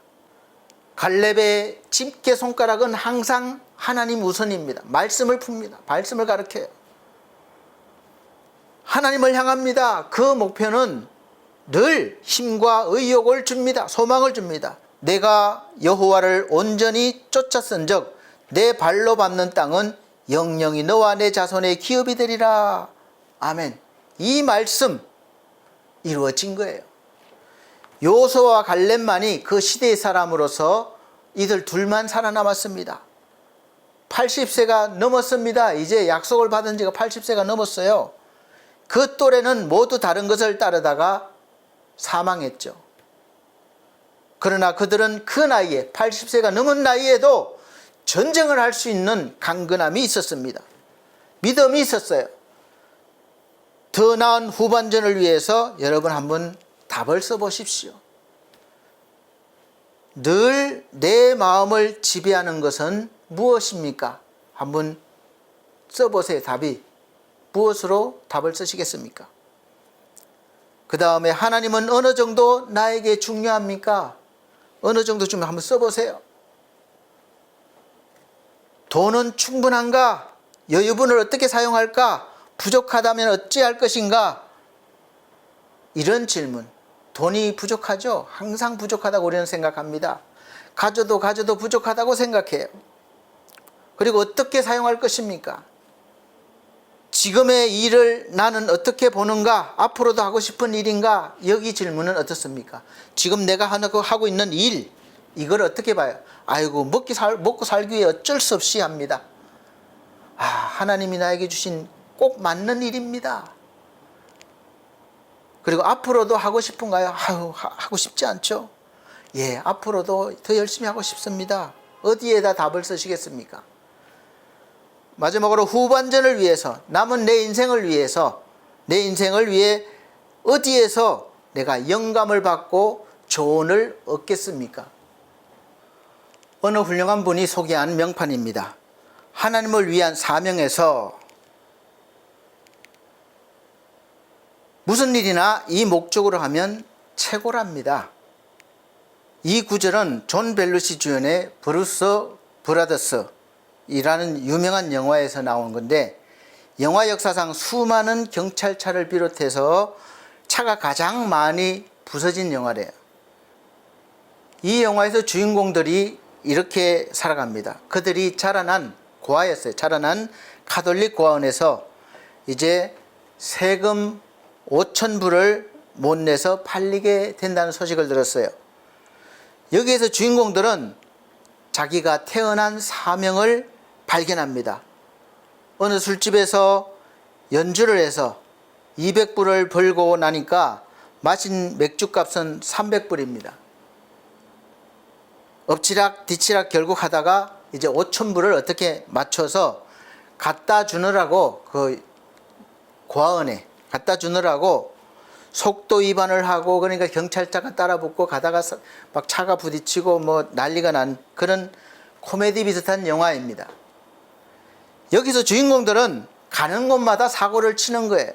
갈렙의 집게 손가락은 항상 하나님 우선입니다. 말씀을 풉니다. 말씀을 가르쳐요. 하나님을 향합니다. 그 목표는 늘 힘과 의욕을 줍니다. 소망을 줍니다. 내가 여호와를 온전히 쫓았은즉 내 발로 밟는 땅은 영영이 너와 내 자손의 기업이 되리라. 아멘. 이 말씀 이루어진 거예요. 요수아와 갈렙만이 그 시대의 사람으로서 이들 둘만 살아남았습니다. 80세가 넘었습니다. 이제 약속을 받은 지가 80세가 넘었어요. 그 또래는 모두 다른 것을 따르다가 사망했죠. 그러나 그들은 그 나이에 80세가 넘은 나이에도 전쟁을 할 수 있는 강건함이 있었습니다. 믿음이 있었어요. 더 나은 후반전을 위해서 여러분 한번 답을 써보십시오. 늘 내 마음을 지배하는 것은 무엇입니까? 한번 써보세요. 답이 무엇으로 답을 쓰시겠습니까? 그 다음에 하나님은 어느 정도 나에게 중요합니까? 어느 정도 좀 한번 써보세요. 돈은 충분한가? 여유분을 어떻게 사용할까? 부족하다면 어찌할 것인가? 이런 질문. 돈이 부족하죠? 항상 부족하다고 우리는 생각합니다. 가져도 부족하다고 생각해요. 그리고 어떻게 사용할 것입니까? 지금의 일을 나는 어떻게 보는가? 앞으로도 하고 싶은 일인가? 여기 질문은 어떻습니까? 지금 내가 하고 있는 일, 이걸 어떻게 봐요? 아이고, 먹고 살기 위해 어쩔 수 없이 합니다. 하나님이 나에게 주신 꼭 맞는 일입니다. 그리고 앞으로도 하고 싶은가요? 하고 싶지 않죠? 예, 앞으로도 더 열심히 하고 싶습니다. 어디에다 답을 쓰시겠습니까? 마지막으로 후반전을 위해서, 남은 내 인생을 위해서, 내 인생을 위해 어디에서 내가 영감을 받고 조언을 얻겠습니까? 어느 훌륭한 분이 소개한 명판입니다. 하나님을 위한 사명에서 무슨 일이나 이 목적으로 하면 최고랍니다. 이 구절은 존 벨루시 주연의 브루스 브라더스 이라는 유명한 영화에서 나온 건데, 영화 역사상 수많은 경찰차를 비롯해서 차가 가장 많이 부서진 영화래요. 이 영화에서 주인공들이 이렇게 살아갑니다. 그들이 자라난 고아였어요. 자라난 가톨릭 고아원에서 이제 세금 5,000불을 못 내서 팔리게 된다는 소식을 들었어요. 여기에서 주인공들은 자기가 태어난 사명을 발견합니다. 어느 술집에서 연주를 해서 200불을 벌고 나니까 마신 맥주값은 300불입니다. 엎치락 뒤치락 결국 하다가 이제 5,000불을 어떻게 맞춰서 갖다 주느라고 그 고아원에 갖다 주느라고 속도 위반을 하고 그러니까 경찰차가 따라붙고 가다가 막 차가 부딪히고 뭐 난리가 난 그런 코미디 비슷한 영화입니다. 여기서 주인공들은 가는 곳마다 사고를 치는 거예요.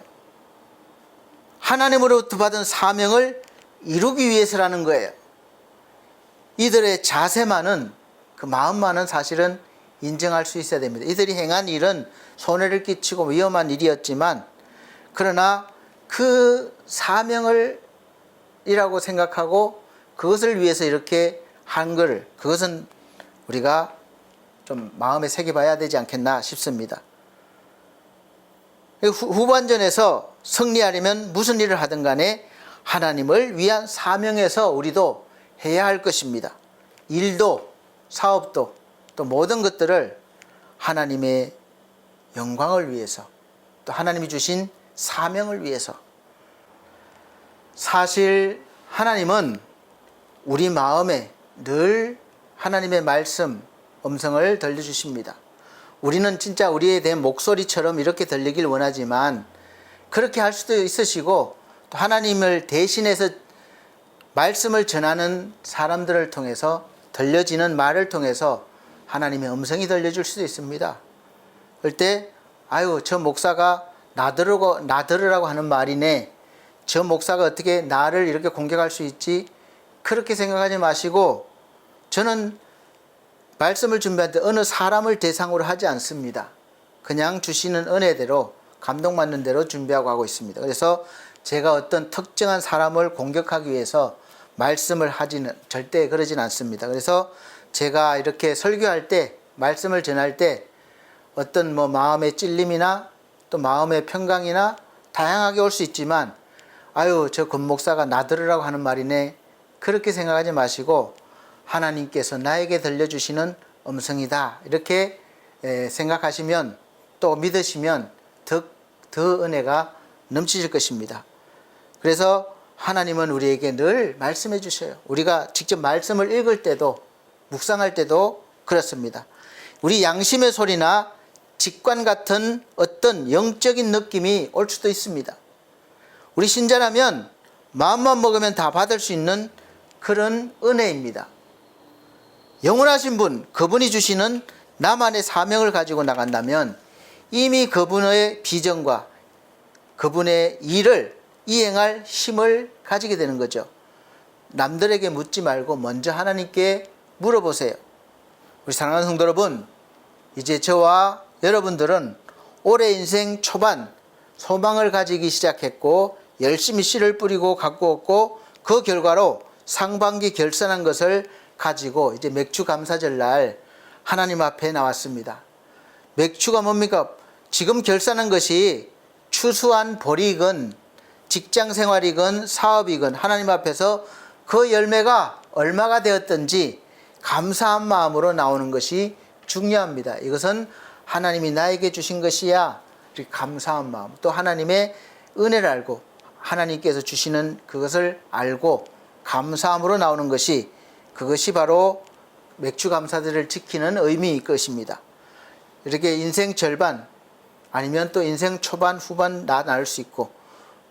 하나님으로부터 받은 사명을 이루기 위해서라는 거예요. 이들의 자세만은 그 마음만은 사실은 인정할 수 있어야 됩니다. 이들이 행한 일은 손해를 끼치고 위험한 일이었지만 그러나 그 사명을 이라고 생각하고 그것을 위해서 이렇게 한 것을 그것은 우리가 좀 마음에 새겨봐야 되지 않겠나 싶습니다. 후반전에서 승리하려면 무슨 일을 하든 간에 하나님을 위한 사명에서 우리도 해야 할 것입니다. 일도 사업도 또 모든 것들을 하나님의 영광을 위해서 또 하나님이 주신 사명을 위해서 사실 하나님은 우리 마음에 늘 하나님의 말씀 음성을 들려주십니다. 우리는 진짜 우리에 대한 목소리처럼 이렇게 들리길 원하지만 그렇게 할 수도 있으시고 또 하나님을 대신해서 말씀을 전하는 사람들을 통해서 들려지는 말을 통해서 하나님의 음성이 들려줄 수도 있습니다. 그럴 때 아유 저 목사가 나 들으라고 하는 말이네. 저 목사가 어떻게 나를 이렇게 공격할 수 있지? 그렇게 생각하지 마시고 저는 말씀을 준비할 때 어느 사람을 대상으로 하지 않습니다. 그냥 주시는 은혜대로 감동받는 대로 준비하고 하고 있습니다. 그래서 제가 어떤 특정한 사람을 공격하기 위해서 말씀을 하지는 절대 그러진 않습니다. 그래서 제가 이렇게 설교할 때 말씀을 전할 때 어떤 뭐 마음의 찔림이나 또 마음의 평강이나 다양하게 올 수 있지만 아유 저 권목사가 나 들으라고 하는 말이네 그렇게 생각하지 마시고 하나님께서 나에게 들려주시는 음성이다 이렇게 생각하시면 또 믿으시면 더 은혜가 넘치실 것입니다. 그래서 하나님은 우리에게 늘 말씀해 주셔요. 우리가 직접 말씀을 읽을 때도 묵상할 때도 그렇습니다. 우리 양심의 소리나 직관 같은 어떤 영적인 느낌이 올 수도 있습니다. 우리 신자라면 마음만 먹으면 다 받을 수 있는 그런 은혜입니다. 영원하신 분, 그분이 주시는 나만의 사명을 가지고 나간다면 이미 그분의 비전과 그분의 일을 이행할 힘을 가지게 되는 거죠. 남들에게 묻지 말고 먼저 하나님께 물어보세요. 우리 사랑하는 성도 여러분, 이제 저와 여러분들은 올해 인생 초반 소망을 가지기 시작했고 열심히 씨를 뿌리고 가꾸었고 그 결과로 상반기 결산한 것을 가지고 이제 맥주 감사절 날 하나님 앞에 나왔습니다. 맥주가 뭡니까? 지금 결산한 것이 추수한 보리건 직장 생활이건 사업이건 하나님 앞에서 그 열매가 얼마가 되었든지 감사한 마음으로 나오는 것이 중요합니다. 이것은 하나님이 나에게 주신 것이야 이렇게 감사한 마음 또 하나님의 은혜를 알고 하나님께서 주시는 그것을 알고 감사함으로 나오는 것이 그것이 바로 맥주 감사들을 지키는 의미일 것입니다. 이렇게 인생 절반 아니면 또 인생 초반 후반 다 나눌 수 있고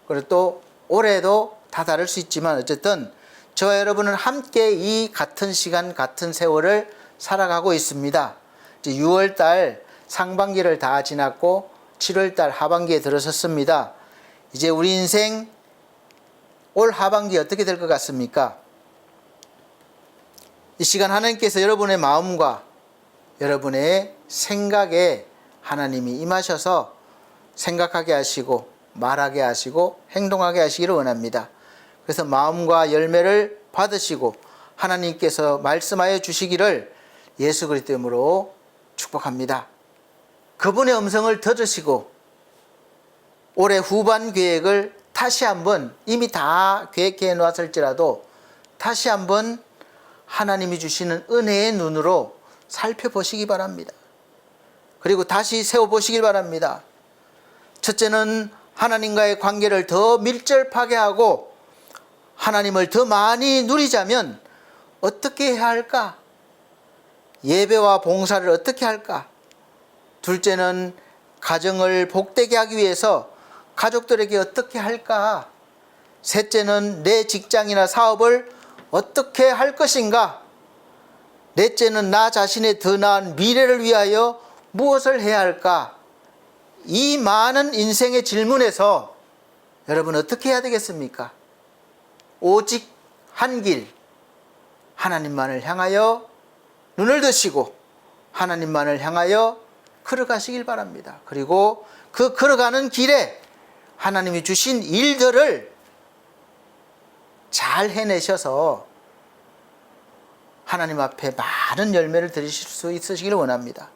그리고 또 올해도 다 다를 수 있지만 어쨌든 저와 여러분은 함께 이 같은 시간 같은 세월을 살아가고 있습니다. 이제 6월달 상반기를 다 지났고 7월달 하반기에 들어섰습니다. 이제 우리 인생 올 하반기 어떻게 될 것 같습니까? 이 시간 하나님께서 여러분의 마음과 여러분의 생각에 하나님이 임하셔서 생각하게 하시고 말하게 하시고 행동하게 하시기를 원합니다. 그래서 마음과 열매를 받으시고 하나님께서 말씀하여 주시기를 예수 그리스도 이름으로 축복합니다. 그분의 음성을 들으시고 올해 후반 계획을 다시 한번 이미 다 계획해 놓았을지라도 다시 한번 하나님이 주시는 은혜의 눈으로 살펴보시기 바랍니다. 그리고 다시 세워보시길 바랍니다. 첫째는 하나님과의 관계를 더 밀접하게 하고 하나님을 더 많이 누리자면 어떻게 해야 할까? 예배와 봉사를 어떻게 할까? 둘째는 가정을 복되게 하기 위해서 가족들에게 어떻게 할까? 셋째는 내 직장이나 사업을 어떻게 할 것인가? 넷째는 나 자신의 더 나은 미래를 위하여 무엇을 해야 할까? 이 많은 인생의 질문에서 여러분 어떻게 해야 되겠습니까? 오직 한 길, 하나님만을 향하여 눈을 드시고 하나님만을 향하여 걸어가시길 바랍니다. 그리고 그 걸어가는 길에 하나님이 주신 일들을 잘 해내셔서 하나님 앞에 많은 열매를 드리실 수 있으시길 원합니다.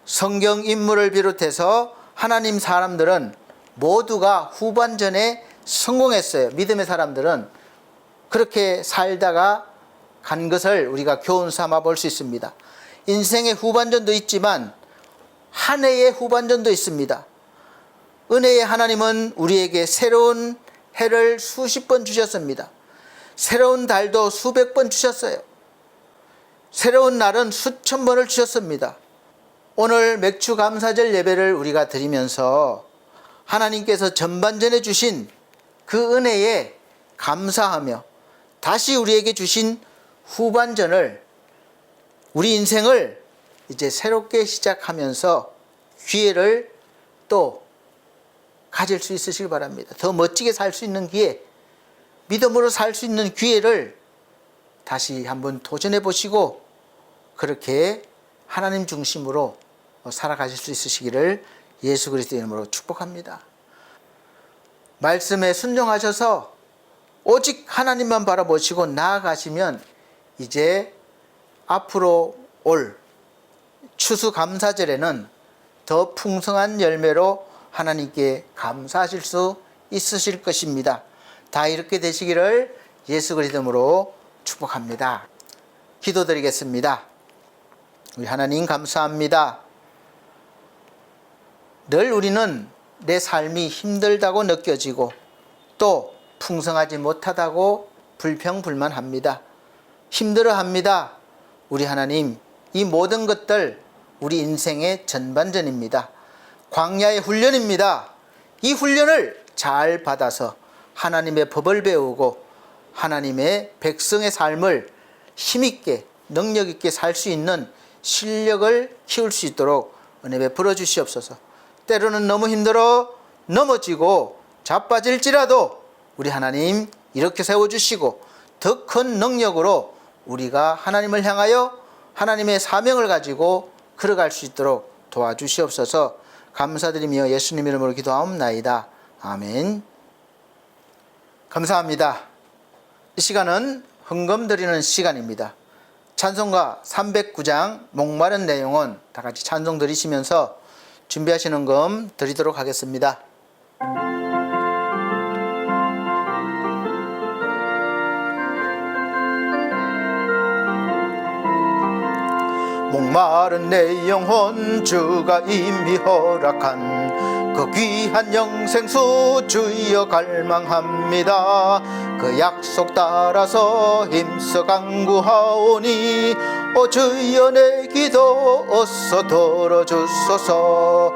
성경 인물을 비롯해서 하나님 사람들은 모두가 후반전에 성공했어요. 믿음의 사람들은 그렇게 살다가 간 것을 우리가 교훈 삼아 볼 수 있습니다. 인생의 후반전도 있지만 한 해의 후반전도 있습니다. 은혜의 하나님은 우리에게 새로운 해를 수십 번 주셨습니다. 새로운 달도 수백 번 주셨어요. 새로운 날은 수천 번을 주셨습니다. 오늘 맥주 감사절 예배를 우리가 드리면서 하나님께서 전반전에 주신 그 은혜에 감사하며 다시 우리에게 주신 후반전을, 우리 인생을 이제 새롭게 시작하면서 기회를 또 가질 수 있으시길 바랍니다. 더 멋지게 살 수 있는 기회, 믿음으로 살 수 있는 기회를 다시 한번 도전해 보시고 그렇게 하나님 중심으로 살아가실 수 있으시기를 예수 그리스도의 이름으로 축복합니다. 말씀에 순종하셔서 오직 하나님만 바라보시고 나아가시면 이제 앞으로 올 추수감사절에는 더 풍성한 열매로 하나님께 감사하실 수 있으실 것입니다. 다 이렇게 되시기를 예수 그리스도 이름으로 축복합니다. 기도드리겠습니다. 우리 하나님 감사합니다. 늘 우리는 내 삶이 힘들다고 느껴지고 또 풍성하지 못하다고 불평불만합니다. 힘들어합니다. 우리 하나님, 이 모든 것들 우리 인생의 전반전입니다. 광야의 훈련입니다. 이 훈련을 잘 받아서 하나님의 법을 배우고 하나님의 백성의 삶을 힘있게 능력있게 살 수 있는 실력을 키울 수 있도록 은혜 베풀어 주시옵소서. 때로는 너무 힘들어 넘어지고 자빠질지라도 우리 하나님 이렇게 세워주시고 더 큰 능력으로 우리가 하나님을 향하여 하나님의 사명을 가지고 걸어갈 수 있도록 도와주시옵소서. 감사드리며 예수님 이름으로 기도하옵나이다. 아멘. 감사합니다. 이 시간은 헌금 드리는 시간입니다. 찬송가 309장 목마른 내용은 다 같이 찬송 드리시면서 준비하시는 금 드리도록 하겠습니다. 목마른 내 영혼 주가 이미 허락한 그 귀한 영생수 주여 갈망합니다. 그 약속 따라서 힘써 간구하오니 오 주여 내 기도 어서 들어주소서.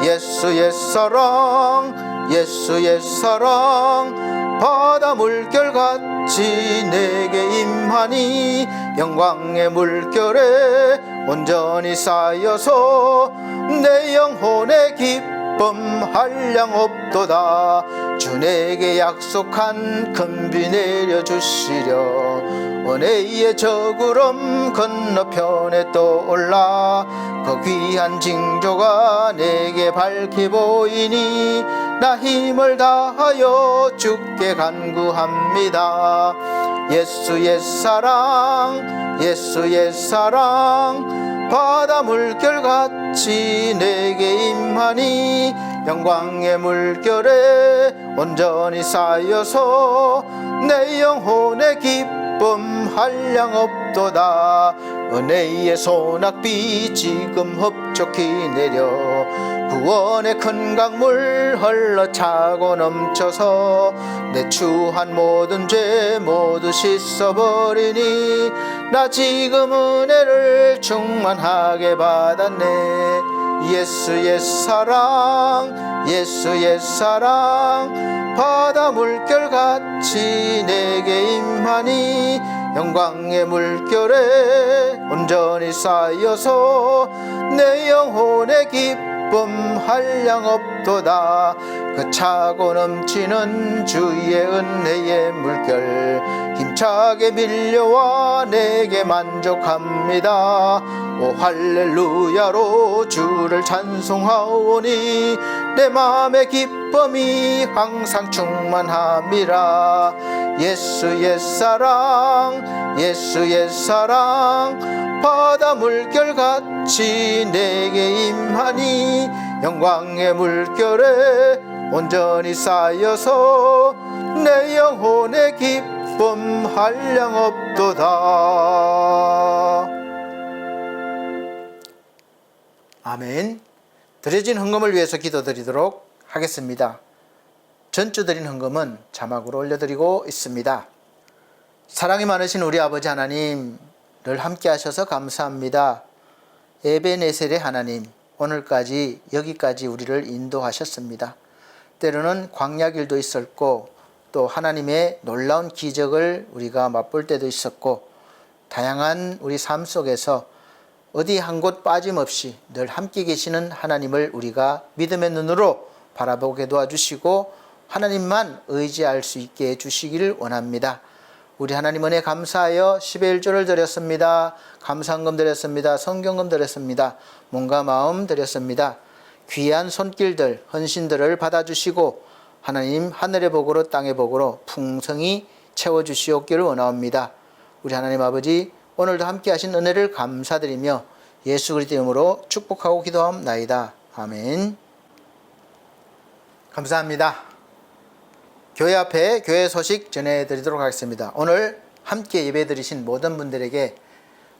예수의 사랑 예수의 사랑 바다 물결같이 내게 임하니 영광의 물결에 온전히 쌓여서 내 영혼의 기쁨 한량 없도다. 주 내게 약속한 큰 비 내려주시려 은혜의 저구름 건너편에 떠올라 그 귀한 징조가 내게 밝히 보이니 나 힘을 다하여 주께 간구합니다. 예수의 사랑 예수의 사랑 바다 물결같이 내게 임하니 영광의 물결에 온전히 쌓여서 내 영혼의 기쁨 한량 없도다. 은혜의 소낙비 지금 흡족히 내려 구원의 큰 강물 흘러차고 넘쳐서 내 추한 모든 죄 모두 씻어버리니 나 지금 은혜를 충만하게 받았네. 예수의 사랑 예수의 사랑 바다 물결같이 내게 임하니 영광의 물결에 온전히 쌓여서 내 영혼의 기쁨 한량 없도다. 그 차고 넘치는 주의 은혜의 물결 힘차게 밀려와 내게 만족합니다. 오 할렐루야로 주를 찬송하오니 내 맘의 기쁨이 항상 충만함이라. 예수의 사랑 예수의 사랑 바다 물결같이 내게 임하니 영광의 물결에 온전히 쌓여서 내 영혼의 기쁨 한량 없도다. 아멘. 드려진 헌금을 위해서 기도드리도록 하겠습니다. 전주 드린 헌금은 자막으로 올려드리고 있습니다. 사랑이 많으신 우리 아버지 하나님, 늘 함께 하셔서 감사합니다. 에베네셀의 하나님, 오늘까지 여기까지 우리를 인도하셨습니다. 때로는 광야길도 있었고 또 하나님의 놀라운 기적을 우리가 맛볼 때도 있었고 다양한 우리 삶 속에서 어디 한 곳 빠짐없이 늘 함께 계시는 하나님을 우리가 믿음의 눈으로 바라보게 도와주시고 하나님만 의지할 수 있게 해주시기를 원합니다. 우리 하나님 은혜 감사하여 10의 1조를 드렸습니다. 감사헌금 드렸습니다. 성경금 드렸습니다. 몸과 마음 드렸습니다. 귀한 손길들, 헌신들을 받아주시고 하나님 하늘의 복으로 땅의 복으로 풍성히 채워주시옵기를 원하옵니다. 우리 하나님 아버지 오늘도 함께 하신 은혜를 감사드리며 예수 그리스도 이름으로 축복하고 기도하옵나이다. 아멘. 감사합니다. 교회 앞에 교회 소식 전해드리도록 하겠습니다. 오늘 함께 예배드리신 모든 분들에게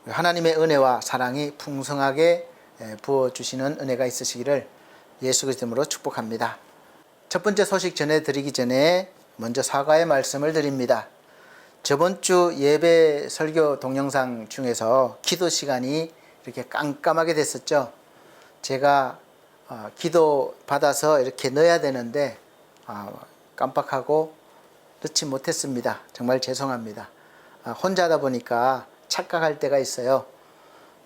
하나님의 은혜와 사랑이 풍성하게 부어주시는 은혜가 있으시기를 예수 그리스도 이름으로 축복합니다. 첫 번째 소식 전해드리기 전에 먼저 사과의 말씀을 드립니다. 저번 주 예배 설교 동영상 중에서 기도 시간이 이렇게 깜깜하게 됐었죠. 제가 기도 받아서 이렇게 넣어야 되는데 깜빡하고 넣지 못했습니다. 정말 죄송합니다. 혼자 하다 보니까 착각할 때가 있어요.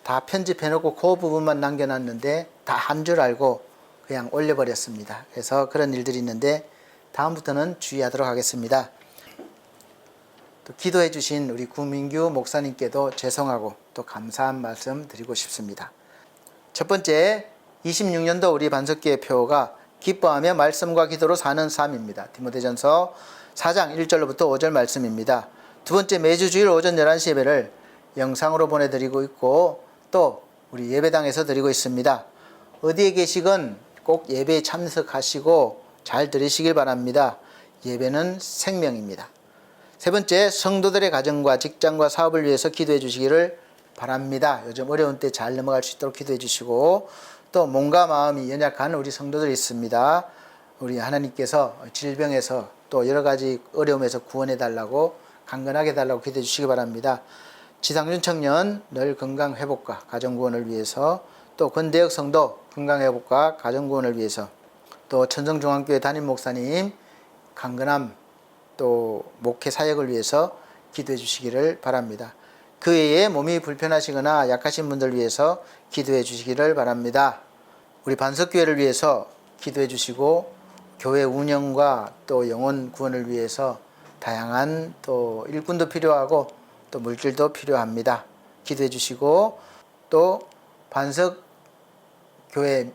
다 편집해놓고 그 부분만 남겨놨는데 다 한 줄 알고 그냥 올려버렸습니다. 그래서 그런 일들이 있는데 다음부터는 주의하도록 하겠습니다. 또 기도해 주신 우리 구민규 목사님께도 죄송하고 또 감사한 말씀 드리고 싶습니다. 첫 번째, 26년도 우리 반석교회 표가 기뻐하며 말씀과 기도로 사는 삶입니다. 디모데전서 4장 1절로부터 5절 말씀입니다. 두 번째, 매주 주일 오전 11시 예배를 영상으로 보내드리고 있고 또 우리 예배당에서 드리고 있습니다. 어디에 계시건 꼭 예배에 참석하시고 잘 들으시길 바랍니다. 예배는 생명입니다. 세 번째, 성도들의 가정과 직장과 사업을 위해서 기도해 주시기를 바랍니다. 요즘 어려운 때 잘 넘어갈 수 있도록 기도해 주시고 또 몸과 마음이 연약한 우리 성도들이 있습니다. 우리 하나님께서 질병에서 또 여러 가지 어려움에서 구원해 달라고 강건하게 해달라고 기도해 주시기 바랍니다. 지상준 청년 늘 건강 회복과 가정 구원을 위해서 또 권대혁 성도 건강 회복과 가정 구원을 위해서 또 천성중앙교회 담임 목사님 강건함 또 목회 사역을 위해서 기도해 주시기를 바랍니다. 그 외에 몸이 불편하시거나 약하신 분들 위해서 기도해 주시기를 바랍니다. 우리 반석교회를 위해서 기도해 주시고 교회 운영과 또 영혼 구원을 위해서 다양한 또 일꾼도 필요하고 또 물질도 필요합니다. 기도해 주시고 또 반석교회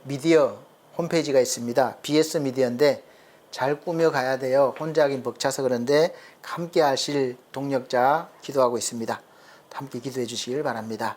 미디어 홈페이지가 있습니다. BS 미디어인데 잘 꾸며가야 돼요. 혼자 하긴 벅차서 그런데 함께 하실 동력자 기도하고 있습니다. 함께 기도해 주시길 바랍니다.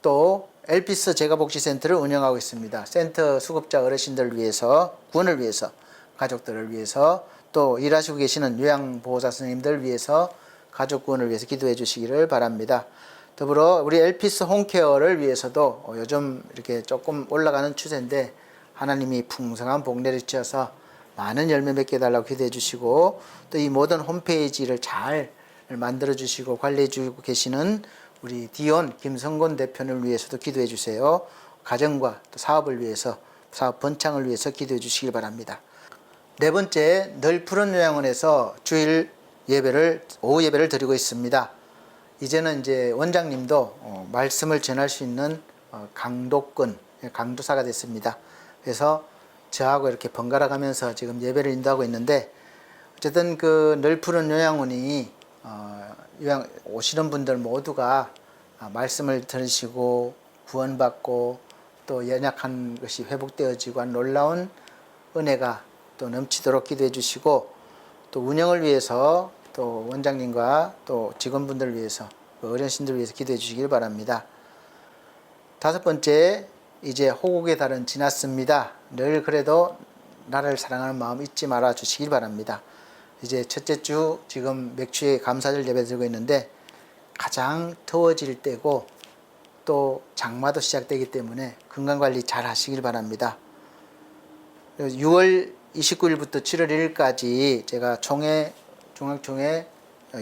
또 엘피스 재가복지센터를 운영하고 있습니다. 센터 수급자 어르신들을 위해서, 구원을 위해서, 가족들을 위해서, 또 일하시고 계시는 요양보호사 선생님들을 위해서, 가족 구원을 위해서 기도해 주시기를 바랍니다. 더불어 우리 엘피스 홈케어를 위해서도 요즘 이렇게 조금 올라가는 추세인데 하나님이 풍성한 복 내리셔서 많은 열매 맺게 해달라고 기도해 주시고, 또 이 모든 홈페이지를 잘 만들어 주시고 관리해 주고 계시는 우리 디온 김성곤 대표를 위해서도 기도해 주세요. 가정과 또 사업을 위해서, 사업 번창을 위해서 기도해 주시길 바랍니다. 네 번째, 늘 푸른 요양원에서 주일 예배를, 오후 예배를 드리고 있습니다. 이제는 이제 원장님도 말씀을 전할 수 있는 강도권, 강도사가 됐습니다. 그래서 저하고 이렇게 번갈아 가면서 지금 예배를 인도하고 있는데, 어쨌든 그 늘 푸른 요양원이 오시는 분들 모두가 말씀을 들으시고 구원받고 또 연약한 것이 회복되어지고 한 놀라운 은혜가 또 넘치도록 기도해 주시고, 또 운영을 위해서 또 원장님과 또 직원분들을 위해서, 어르신들을 위해서 기도해 주시길 바랍니다. 다섯 번째, 이제 호국의 달은 지났습니다. 늘 그래도 나를 사랑하는 마음 잊지 말아 주시길 바랍니다. 이제 첫째 주 지금 맥주에 감사절 예배 드리고 있는데 가장 더워질 때고 또 장마도 시작되기 때문에 건강관리 잘 하시길 바랍니다. 6월 29일부터 7월 1일까지 제가 중앙총회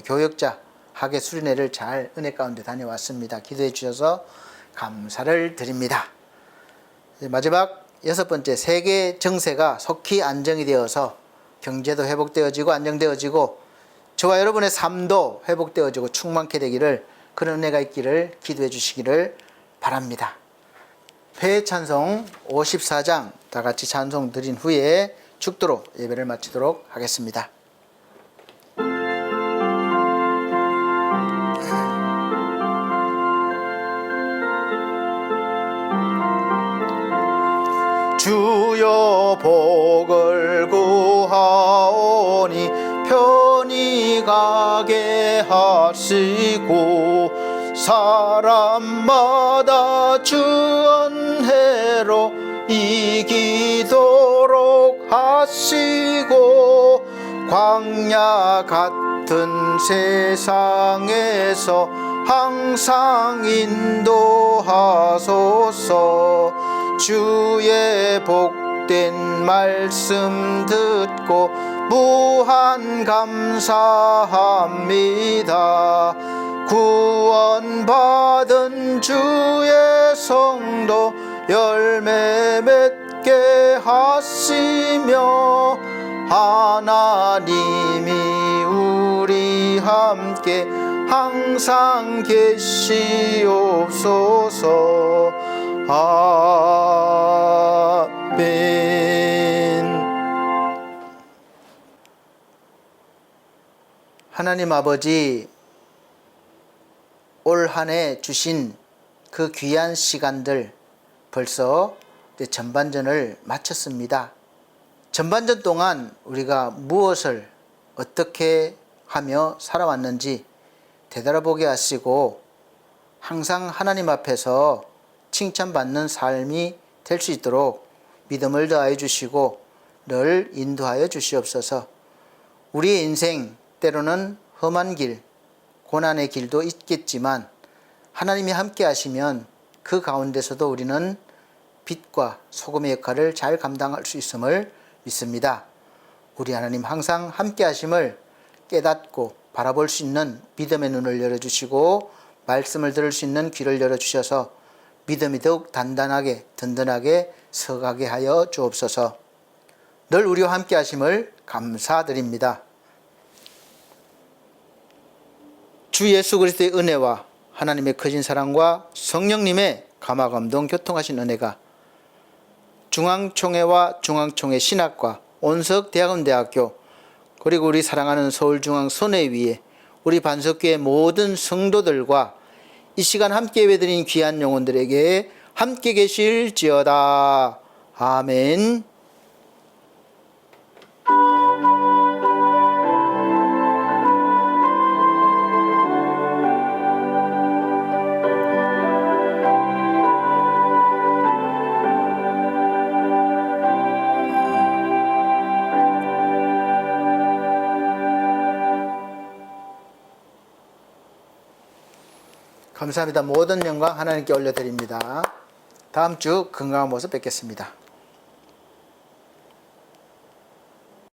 교역자 학예 수련회를 잘 은혜 가운데 다녀왔습니다. 기도해 주셔서 감사를 드립니다. 마지막 여섯 번째, 세계 정세가 속히 안정이 되어서 경제도 회복되어지고 안정되어지고 저와 여러분의 삶도 회복되어지고 충만케 되기를, 그런 은혜가 있기를 기도해 주시기를 바랍니다. 회의 찬송 54장 다 같이 찬송 드린 후에 축도로 예배를 마치도록 하겠습니다. 주여 복을 구하오니 편히 가게 하시고 사람마다 주 은혜로 이기도록 하시고 광야 같은 세상에서 항상 인도하소서. 주의 복된 말씀 듣고 무한 감사합니다. 구원받은 주의 성도 열매 맺게 하시며 하나님이 우리 함께 항상 계시옵소서. 아멘. 하나님 아버지, 올 한 해 주신 그 귀한 시간들 벌써 전반전을 마쳤습니다. 전반전 동안 우리가 무엇을 어떻게 하며 살아왔는지 되돌아보게 하시고 항상 하나님 앞에서 칭찬받는 삶이 될 수 있도록 믿음을 더하여 주시고 늘 인도하여 주시옵소서. 우리의 인생 때로는 험한 길, 고난의 길도 있겠지만 하나님이 함께 하시면 그 가운데서도 우리는 빛과 소금의 역할을 잘 감당할 수 있음을 믿습니다. 우리 하나님 항상 함께 하심을 깨닫고 바라볼 수 있는 믿음의 눈을 열어주시고 말씀을 들을 수 있는 귀를 열어주셔서 믿음이 더욱 단단하게 든든하게 서가게 하여 주옵소서. 늘 우리와 함께 하심을 감사드립니다. 주 예수 그리스도의 은혜와 하나님의 커진 사랑과 성령님의 감화감동 교통하신 은혜가 중앙총회와 중앙총회 신학과 온석대학원대학교 그리고 우리 사랑하는 서울중앙선회위에 우리 반석교회 모든 성도들과 이 시간 함께 예배드린 귀한 영혼들에게 함께 계실지어다. 아멘. 감사합니다. 모든 영광 하나님께 올려드립니다. 다음 주 건강한 모습 뵙겠습니다.